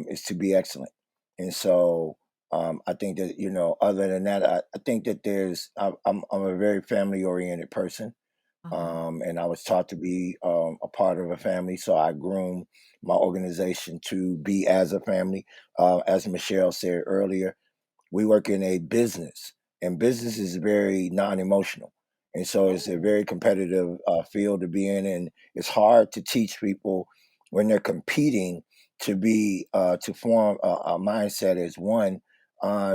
[SPEAKER 2] is to be excellent. And so I think that, other than that, I think that I'm a very family oriented person.
[SPEAKER 1] Uh-huh.
[SPEAKER 2] And I was taught to be a part of a family. So I groom my organization to be as a family. As Michelle said earlier, we work in a business, and business is very non-emotional, and so it's a
[SPEAKER 1] Oh.
[SPEAKER 2] very competitive field to be in, and it's hard to teach people when they're competing to form a mindset as one.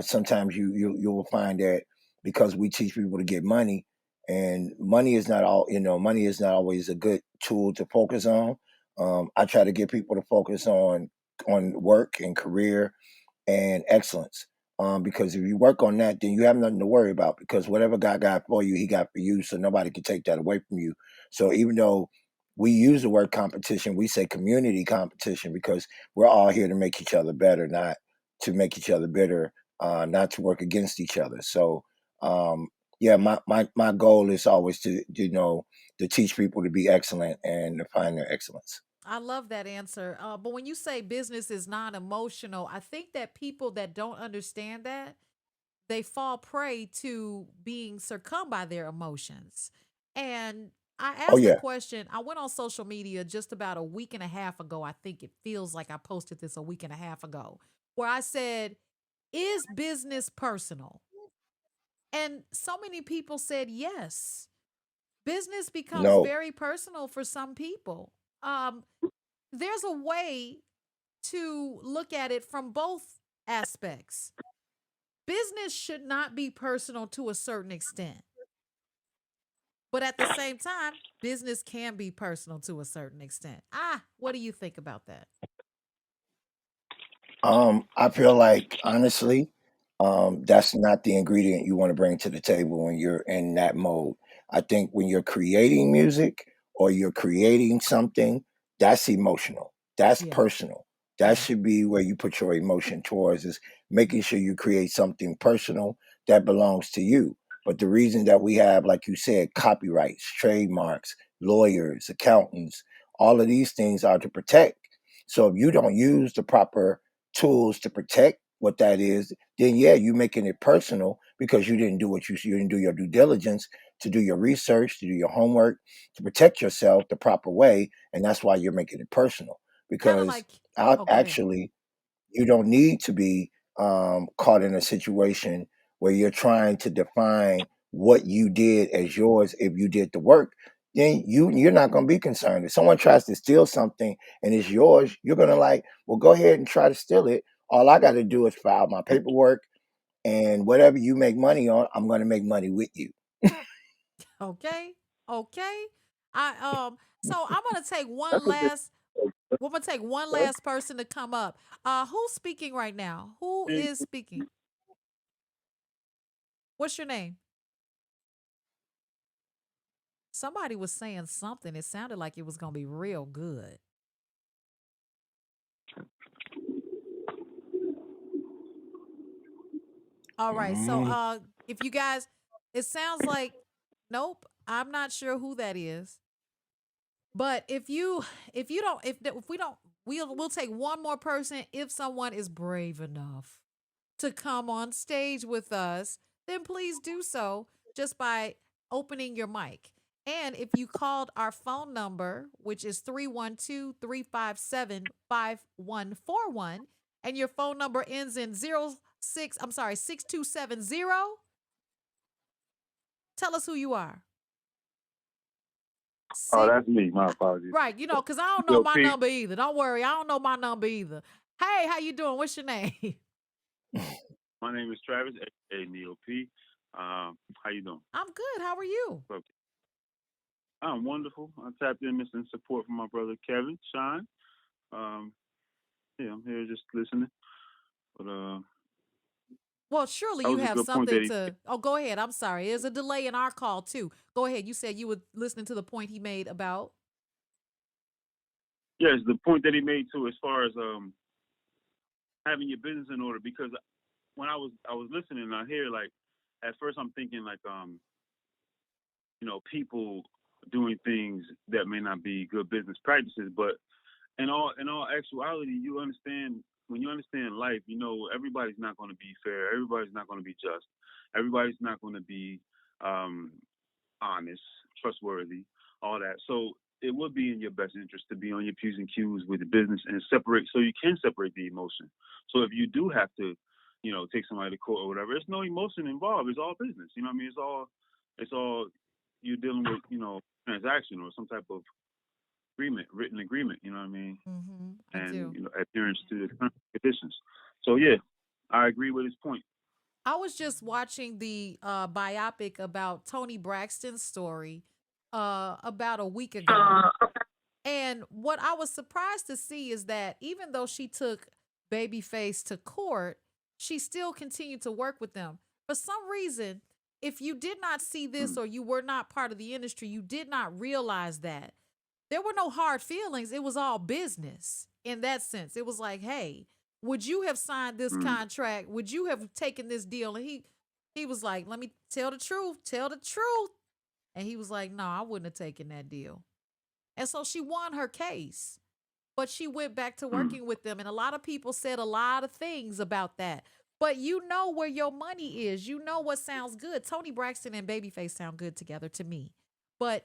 [SPEAKER 2] Sometimes you will find that because we teach people to get money, and money is not all, money is not always a good tool to focus on. I try to get people to focus on work and career and excellence. Because if you work on that, then you have nothing to worry about because whatever God got for you, He got for you. So nobody can take that away from you. So even though we use the word competition, we say community competition because we're all here to make each other better, not to make each other bitter, not to work against each other. So yeah, my goal is always to teach people to be excellent and to find their excellence.
[SPEAKER 1] I love that answer. But when you say business is non emotional, I think that people that don't understand that, they fall prey to being succumbed by their emotions. And I
[SPEAKER 2] Oh
[SPEAKER 1] asked a
[SPEAKER 2] yeah,
[SPEAKER 1] question. I went on social media just about a week and a half ago. I think it feels like I posted this a week and a half ago, where I said, is business personal? And so many people said yes. Business becomes
[SPEAKER 2] no.
[SPEAKER 1] very personal for some people. Um, there's a way to look at it from both aspects. Business should not be personal to a certain extent, but at the same time, business can be personal to a certain extent. What do you think about that?
[SPEAKER 2] I feel like honestly, that's not the ingredient you want to bring to the table when you're in that mode. I think when you're creating music or you're creating something, that's emotional. That's
[SPEAKER 1] Yeah,
[SPEAKER 2] personal. That
[SPEAKER 1] yeah.
[SPEAKER 2] should be where you put your emotion towards is making sure you create something personal that belongs to you. But the reason that we have, like you said, copyrights, trademarks, lawyers, accountants, all of these things are to protect. So if you don't use the proper tools to protect what that is, then yeah, you're making it personal because you didn't do your due diligence to do your research, to do your homework, to protect yourself the proper way, and that's why you're making it personal.
[SPEAKER 1] Kind of
[SPEAKER 2] Because
[SPEAKER 1] like, oh, go ahead.
[SPEAKER 2] actually, you don't need to be caught in a situation where you're trying to define what you did as yours. If you did the work, then you're not going to be concerned. If someone tries to steal something and it's yours, you're going to like, well, go ahead and try to steal it. All I got to do is file my paperwork, and whatever you make money on, I'm going to make money with you.
[SPEAKER 1] Okay, okay. So I'm gonna take one
[SPEAKER 6] That's a big
[SPEAKER 1] last. We're gonna take one last person to come up. Who's speaking right now? Who is speaking? What's your name? Somebody was saying something. It sounded like it was gonna be real good. All right. So if you guys, it sounds like nope. I'm not sure who that is. But if we don't, we'll take one more person if someone is brave enough to come on stage with us, then please do so just by opening your mic. And if you called our phone number, which is 312-357-5141, and your phone number ends in 6270, tell us who you are.
[SPEAKER 9] Oh, that's me. My apologies.
[SPEAKER 1] Right, because I don't know my number either. Don't worry, I don't know my number either. Hey, how you doing? What's your name?
[SPEAKER 9] My name is Travis, a Neo P. How you doing?
[SPEAKER 1] I'm good. How are you?
[SPEAKER 9] Okay. I'm wonderful. I tapped in missing support from my brother Kevin Shine. Yeah, I'm here just listening. But
[SPEAKER 1] well, surely you have something to. Oh, go ahead. I'm sorry. There's a delay in our call too. Go ahead. You said you were listening to the point he made about.
[SPEAKER 9] Yes, the point that he made too, as far as having your business in order. Because when I was listening, I hear like at first I'm thinking like people doing things that may not be good business practices, but in all actuality, you understand. When you understand life, everybody's not going to be fair. Everybody's not going to be just. Everybody's not going to be honest, trustworthy, all that. So it would be in your best interest to be on your P's and Q's with the business and separate, so you can separate the emotion. So if you do have to, take somebody to court or whatever, there's no emotion involved. It's all business. You know what I mean? It's all you're dealing with, transaction or some type of written agreement, you know what I mean?
[SPEAKER 1] Mm-hmm.
[SPEAKER 9] And adherence to the conditions. So yeah, I agree with his point.
[SPEAKER 1] I was just watching the biopic about Toni Braxton's story about a week ago. And what I was surprised to see is that even though she took Babyface to court, she still continued to work with them. For some reason, if you did not see this or you were not part of the industry, you did not realize that. There were no hard feelings. It was all business in that sense. It was like, hey, would you have signed this contract? Would you have taken this deal? And he was like, let me tell the truth. And he was like, no, I wouldn't have taken that deal. And so she won her case, but she went back to working with them. And a lot of people said a lot of things about that. But you know where your money is. You know what sounds good. Toni Braxton and Babyface sound good together to me. But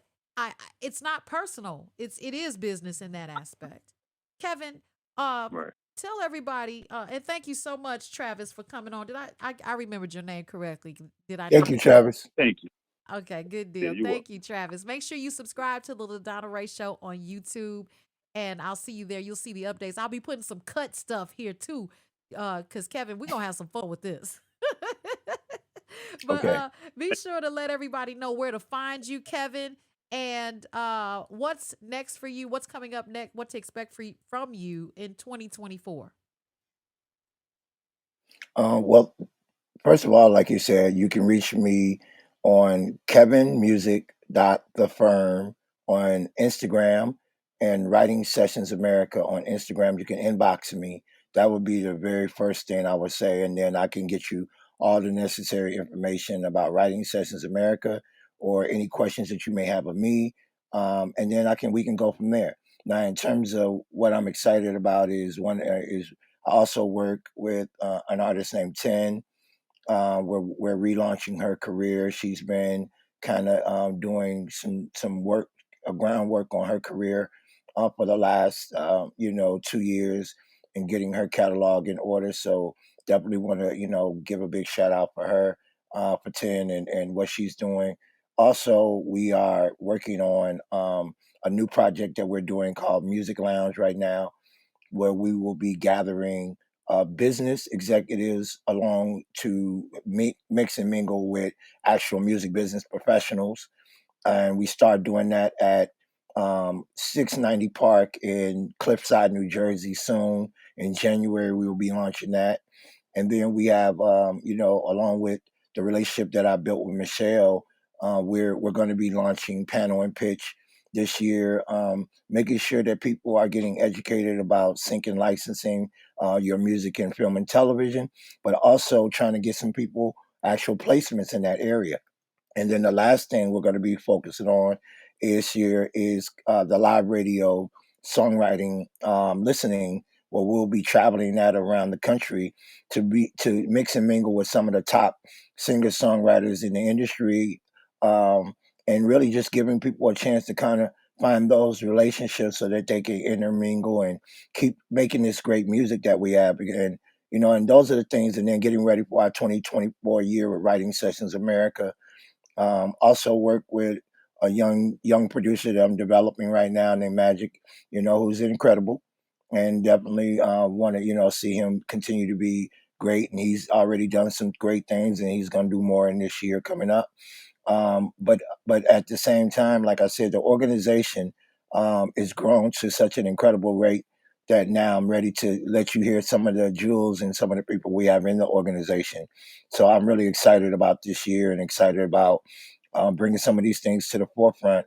[SPEAKER 1] it's not personal. It is business in that aspect. Kevin,
[SPEAKER 9] right.
[SPEAKER 1] Tell everybody, and thank you so much, Travis, for coming on. Did I remembered your name correctly? Did I?
[SPEAKER 2] Thank you, Travis.
[SPEAKER 9] Thank you.
[SPEAKER 1] Okay, good deal. Thank you, Travis. Make sure you subscribe to the LaDonna Raeh Show on YouTube, and I'll see you there. You'll see the updates. I'll be putting some cut stuff here too, because Kevin, we're gonna have some fun with this. But
[SPEAKER 2] okay.
[SPEAKER 1] Be sure to let everybody know where to find you, Kevin, and what's next for you. What's coming up next? What to expect from you in 2024?
[SPEAKER 2] Well, first of all, like you said, you can reach me on kevinmusic.thefirm on Instagram and Writing Sessions America on Instagram. You can inbox me. That would be the very first thing I would say. And then I can get you all the necessary information about Writing Sessions America or any questions that you may have of me. And then we can go from there. Now, in terms of what I'm excited about is I also work with an artist named Ten. We're relaunching her career. She's been kind of doing some work, groundwork on her career for the last 2 years and getting her catalog in order. So definitely want to give a big shout out for her for 10 and what she's doing. Also, we are working on a new project that we're doing called Music Lounge right now, where we will be gathering business executives along to mix and mingle with actual music business professionals. And we start doing that at 690 Park in Cliffside, New Jersey soon. In January, we will be launching that. And then we have, along with the relationship that I built with Michelle, we're going to be launching Panel and Pitch this year, making sure that people are getting educated about sync and licensing your music in film and television, but also trying to get some people actual placements in that area. And then the last thing we're going to be focusing on this year is the live radio songwriting listening, where we'll be traveling that around the country to mix and mingle with some of the top singer songwriters in the industry, and really just giving people a chance to kind of find those relationships so that they can intermingle and keep making this great music that we have. And and those are the things. And then getting ready for our 2024 year with Writing Sessions America. Also work with a young producer that I'm developing right now named Magic, who's incredible, and definitely want to see him continue to be great. And he's already done some great things, and he's going to do more in this year coming up. But at the same time, like I said, the organization is grown to such an incredible rate that now I'm ready to let you hear some of the jewels and some of the people we have in the organization. So I'm really excited about this year and excited about bringing some of these things to the forefront.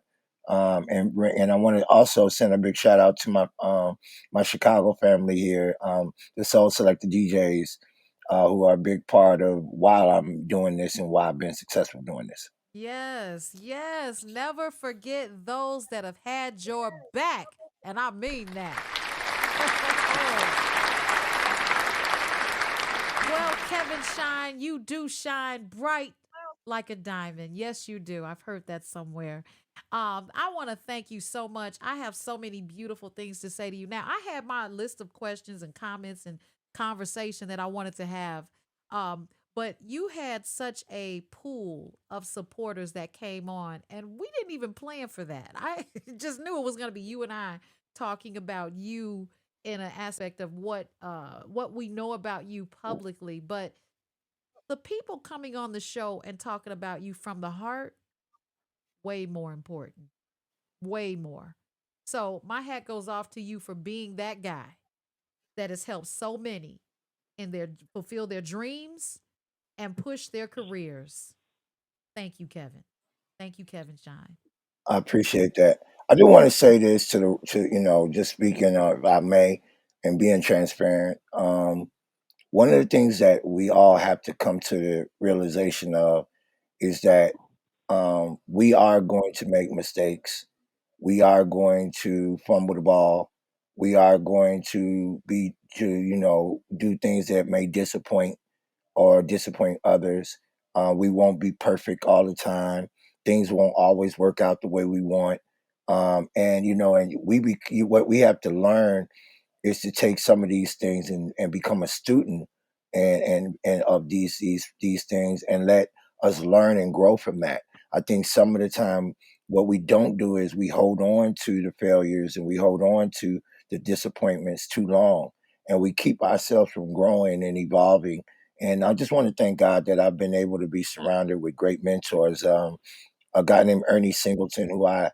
[SPEAKER 2] And I want to also send a big shout out to my Chicago family here, the Soul Selected DJs, who are a big part of why I'm doing this and why I've been successful doing this.
[SPEAKER 1] Yes, yes. Never forget those that have had your back. And I mean that. Well, Kevin Shine, you do shine bright like a diamond. Yes, you do. I've heard that somewhere. I want to thank you so much. I have so many beautiful things to say to you. Now, I had my list of questions and comments and conversation that I wanted to have. But you had such a pool of supporters that came on, and we didn't even plan for that. I just knew it was going to be you and I talking about you in an aspect of what we know about you publicly, but the people coming on the show and talking about you from the heart, way more important, way more. So my hat goes off to you for being that guy that has helped so many in their fulfill their dreams and push their careers. Thank you, Kevin. Thank you, Kevin Shine.
[SPEAKER 2] I appreciate that. I do want to say this to just speaking, if I may, and being transparent. One of the things that we all have to come to the realization of is that we are going to make mistakes. We are going to fumble the ball. We are going to do things that may disappoint or disappoint others. We won't be perfect all the time. Things won't always work out the way we want. What we have to learn is to take some of these things and become a student and of these things and let us learn and grow from that. I think some of the time what we don't do is we hold on to the failures and we hold on to the disappointments too long, and we keep ourselves from growing and evolving. And I just want to thank God that I've been able to be surrounded with great mentors. A guy named Ernie Singleton, who I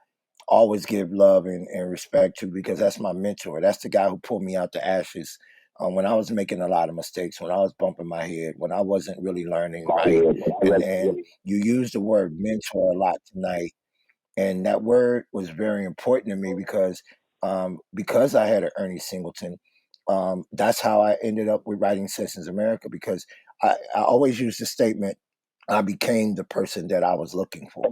[SPEAKER 2] always give love and respect to because that's my mentor. That's the guy who pulled me out the ashes when I was making a lot of mistakes, when I was bumping my head, when I wasn't really learning right. And you used the word mentor a lot tonight. And that word was very important to me because I had an Ernie Singleton. That's how I ended up with Writing Sessions America, because I always use the statement, I became the person that I was looking for.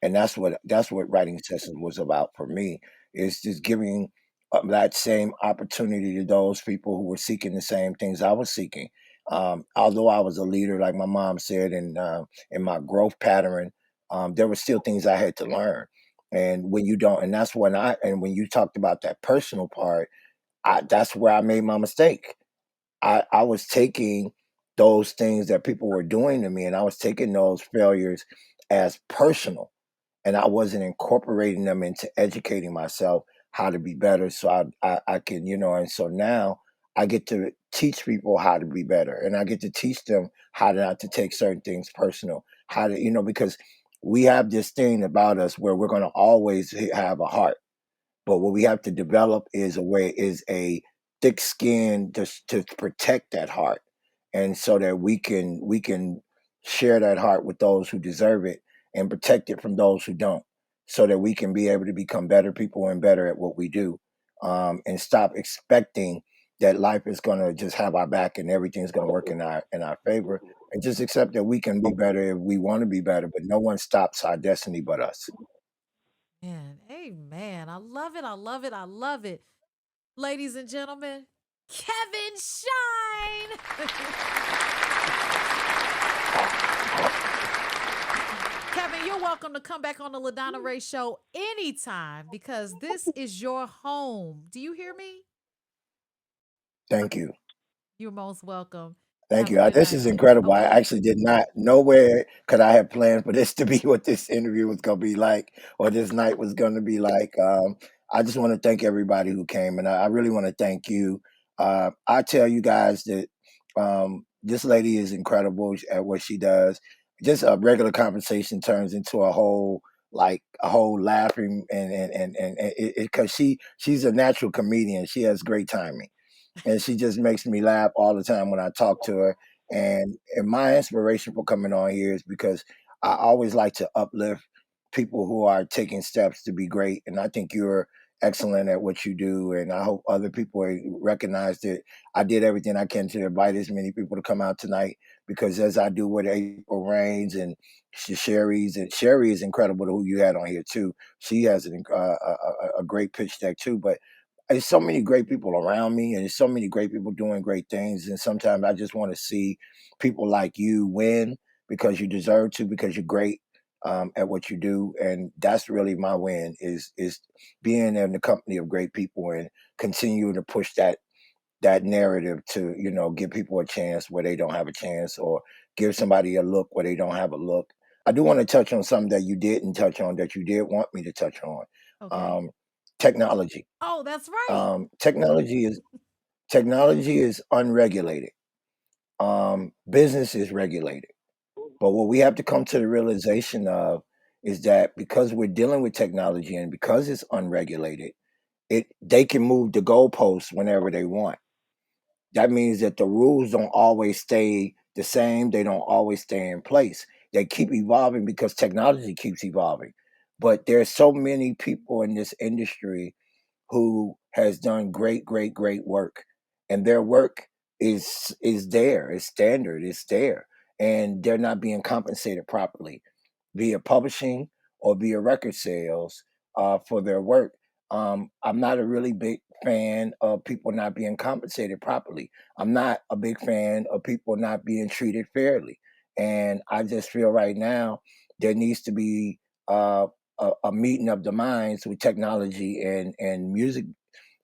[SPEAKER 2] And that's what Writing Sessions was about for me, is just giving that same opportunity to those people who were seeking the same things I was seeking. Although I was a leader, like my mom said, and in my growth pattern, there were still things I had to learn. And when you don't, and that's when you talked about that personal part, that's where I made my mistake. I was taking those things that people were doing to me, and I was taking those failures as personal, and I wasn't incorporating them into educating myself how to be better. So I can, and so now I get to teach people how to be better, and I get to teach them how not to take certain things personal, how to, because we have this thing about us where we're going to always have a heart. But what we have to develop is a thick skin to protect that heart, and so that we can share that heart with those who deserve it and protect it from those who don't. so that we can be able to become better people and better at what we do, and stop expecting that life is going to just have our back and everything's going to work in our favor, and just accept that we can be better if we want to be better, but no one stops our destiny but us.
[SPEAKER 1] Man, amen. I love it. I love it. I love it. Ladies and gentlemen, Kevin Shine. Kevin, you're welcome to come back on the LaDonna Raeh Show anytime because this is your home. Do you hear me?
[SPEAKER 2] Thank you.
[SPEAKER 1] You're most welcome.
[SPEAKER 2] Thank
[SPEAKER 1] Have a
[SPEAKER 2] you.
[SPEAKER 1] good
[SPEAKER 2] This
[SPEAKER 1] night.
[SPEAKER 2] is incredible. I
[SPEAKER 1] Okay.
[SPEAKER 2] actually did not know where could I have planned for this to be what this interview was going to be like, or this night was going to be like. I just want to thank everybody who came, and I really want to thank you. I tell you guys that this lady is incredible at what she does. Just a regular conversation turns into a whole laughing and because she's a natural comedian. She has great timing, and she just makes me laugh all the time when I talk to her. And my inspiration for coming on here is because I always like to uplift people who are taking steps to be great. And I think you're excellent at what you do. And I hope other people recognize that I did everything I can to invite as many people to come out tonight, because as I do with April Rains and Sherry's, and Sherry is incredible who you had on here too. She has a great pitch deck too. But there's so many great people around me, and there's so many great people doing great things. And sometimes I just want to see people like you win because you deserve to, because you're great at what you do. And that's really my win is being in the company of great people and continue to push that narrative to, give people a chance where they don't have a chance, or give somebody a look where they don't have a look. I do want to touch on something that you didn't touch on that you did want me to touch on.
[SPEAKER 1] Okay.
[SPEAKER 2] Technology.
[SPEAKER 1] Oh, that's right.
[SPEAKER 2] Technology is unregulated. Business is regulated. But what we have to come to the realization of is that because we're dealing with technology and because it's unregulated, they can move the goalposts whenever they want. That means that the rules don't always stay the same. They don't always stay in place. They keep evolving because technology keeps evolving. But there's so many people in this industry who has done great, great, great work, and their work is there, it's standard, it's there, and they're not being compensated properly via publishing or via record sales for their work. I'm not a really big fan of people not being compensated properly. I'm not a big fan of people not being treated fairly, and I just feel right now there needs to be a meeting of the minds with technology and music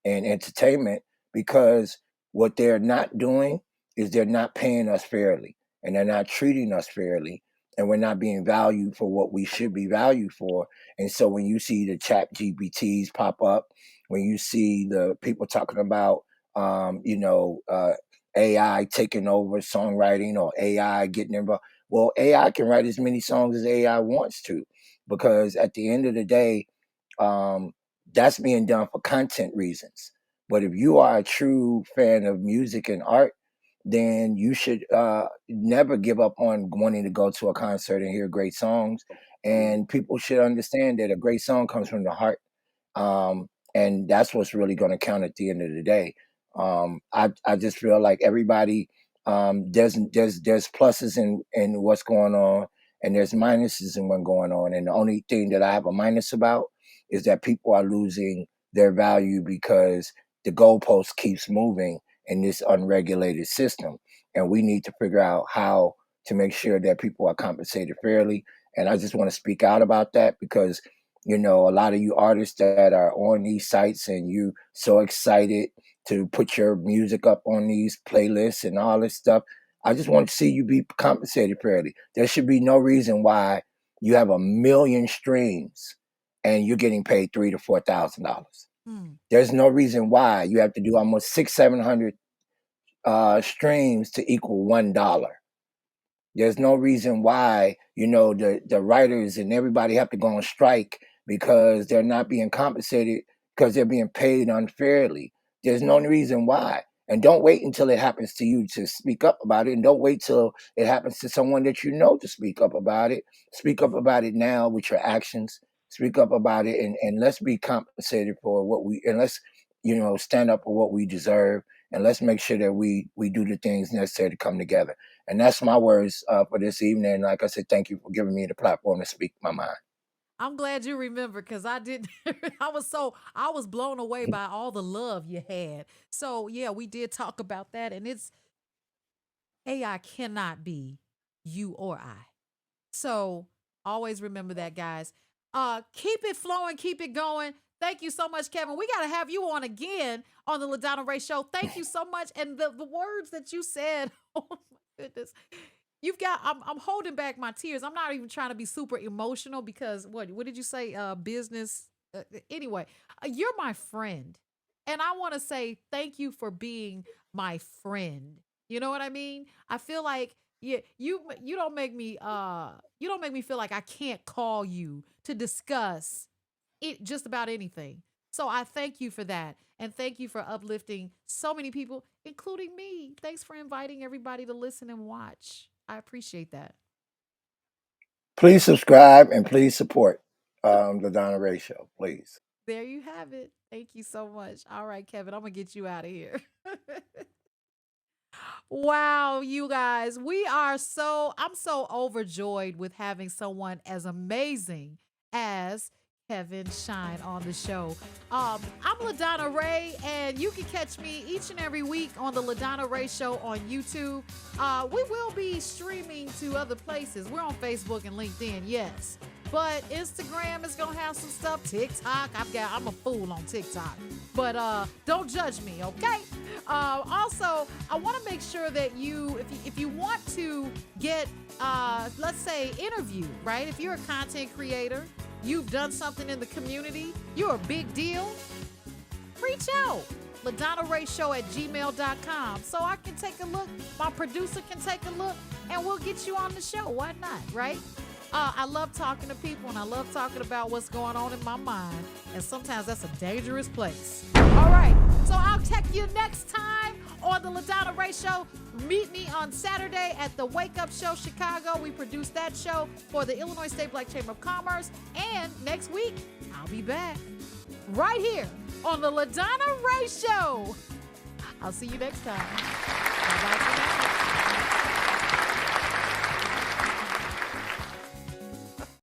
[SPEAKER 2] and entertainment, because what they're not doing is they're not paying us fairly, and they're not treating us fairly, and we're not being valued for what we should be valued for. And so when you see the chat GPTs pop up, when you see the people talking about AI taking over songwriting, or AI getting involved, well, AI can write as many songs as AI wants to, because at the end of the day, um, that's being done for content reasons. But if you are a true fan of music and art, then you should never give up on wanting to go to a concert and hear great songs. And people should understand that a great song comes from the heart, and that's what's really going to count at the end of the day. I just feel like everybody, there's pluses in what's going on, and there's minuses in what's going on. And the only thing that I have a minus about is that people are losing their value because the goalpost keeps moving in this unregulated system, and we need to figure out how to make sure that people are compensated fairly. And I just want to speak out about that because a lot of you artists that are on these sites and you so excited to put your music up on these playlists and all this stuff, I just want to see you be compensated fairly. There should be no reason why you have 1 million streams and you're getting paid $3,000 to $4,000. There's no reason why you have to do almost 600-700 streams to equal $1. There's no reason why, the writers and everybody have to go on strike because they're not being compensated because they're being paid unfairly. There's no reason why. And don't wait until it happens to you to speak up about it. And don't wait till it happens to someone that you know to speak up about it. Speak up about it now with your actions. speak up about it, and let's be compensated for what and let's, stand up for what we deserve, and let's make sure that we do the things necessary to come together. And that's my words for this evening. Like I said, thank you for giving me the platform to speak my mind.
[SPEAKER 1] I'm glad you remember, because I didn't. I was blown away by all the love you had. So yeah, we did talk about that, and it's AI cannot be you or I. So always remember that, guys. Keep it flowing, keep it going. Thank you so much, Kevin. We got to have you on again on the LaDonna Raeh Show. Thank you so much. And the words that you said, oh my goodness. I'm holding back my tears. I'm not even trying to be super emotional because what did you say? Business. Anyway, you're my friend. And I want to say thank you for being my friend. You know what I mean? I feel like you don't make me feel like I can't call you to discuss it just about anything. So I thank you for that. And thank you for uplifting so many people, including me. Thanks for inviting everybody to listen and watch. I appreciate that.
[SPEAKER 2] Please subscribe and please support the LaDonna Raeh Show, please.
[SPEAKER 1] There you have it. Thank you so much. All right, Kevin, I'm going to get you out of here. Wow, you guys, I'm so overjoyed with having someone as amazing as Kevin Shine on the show. I'm LaDonna Raeh, and you can catch me each and every week on the LaDonna Raeh Show on YouTube. We will be streaming to other places. We're on Facebook and LinkedIn, yes. But Instagram is gonna have some stuff. TikTok, I'm a fool on TikTok. But don't judge me, okay? Also, I want to make sure that if you want to get, let's say, interviewed, right? If you're a content creator, you've done something in the community, you're a big deal, reach out. LaDonnaRaehShow@gmail.com, so I can take a look. My producer can take a look, and we'll get you on the show. Why not, right? I love talking to people, and I love talking about what's going on in my mind. And sometimes that's a dangerous place. All right, so I'll check you next time on the LaDonna Raeh Show. Meet me on Saturday at the Wake Up Show Chicago. We produce that show for the Illinois State Black Chamber of Commerce. And next week, I'll be back right here on the LaDonna Raeh Show. I'll see you next time. Bye-bye.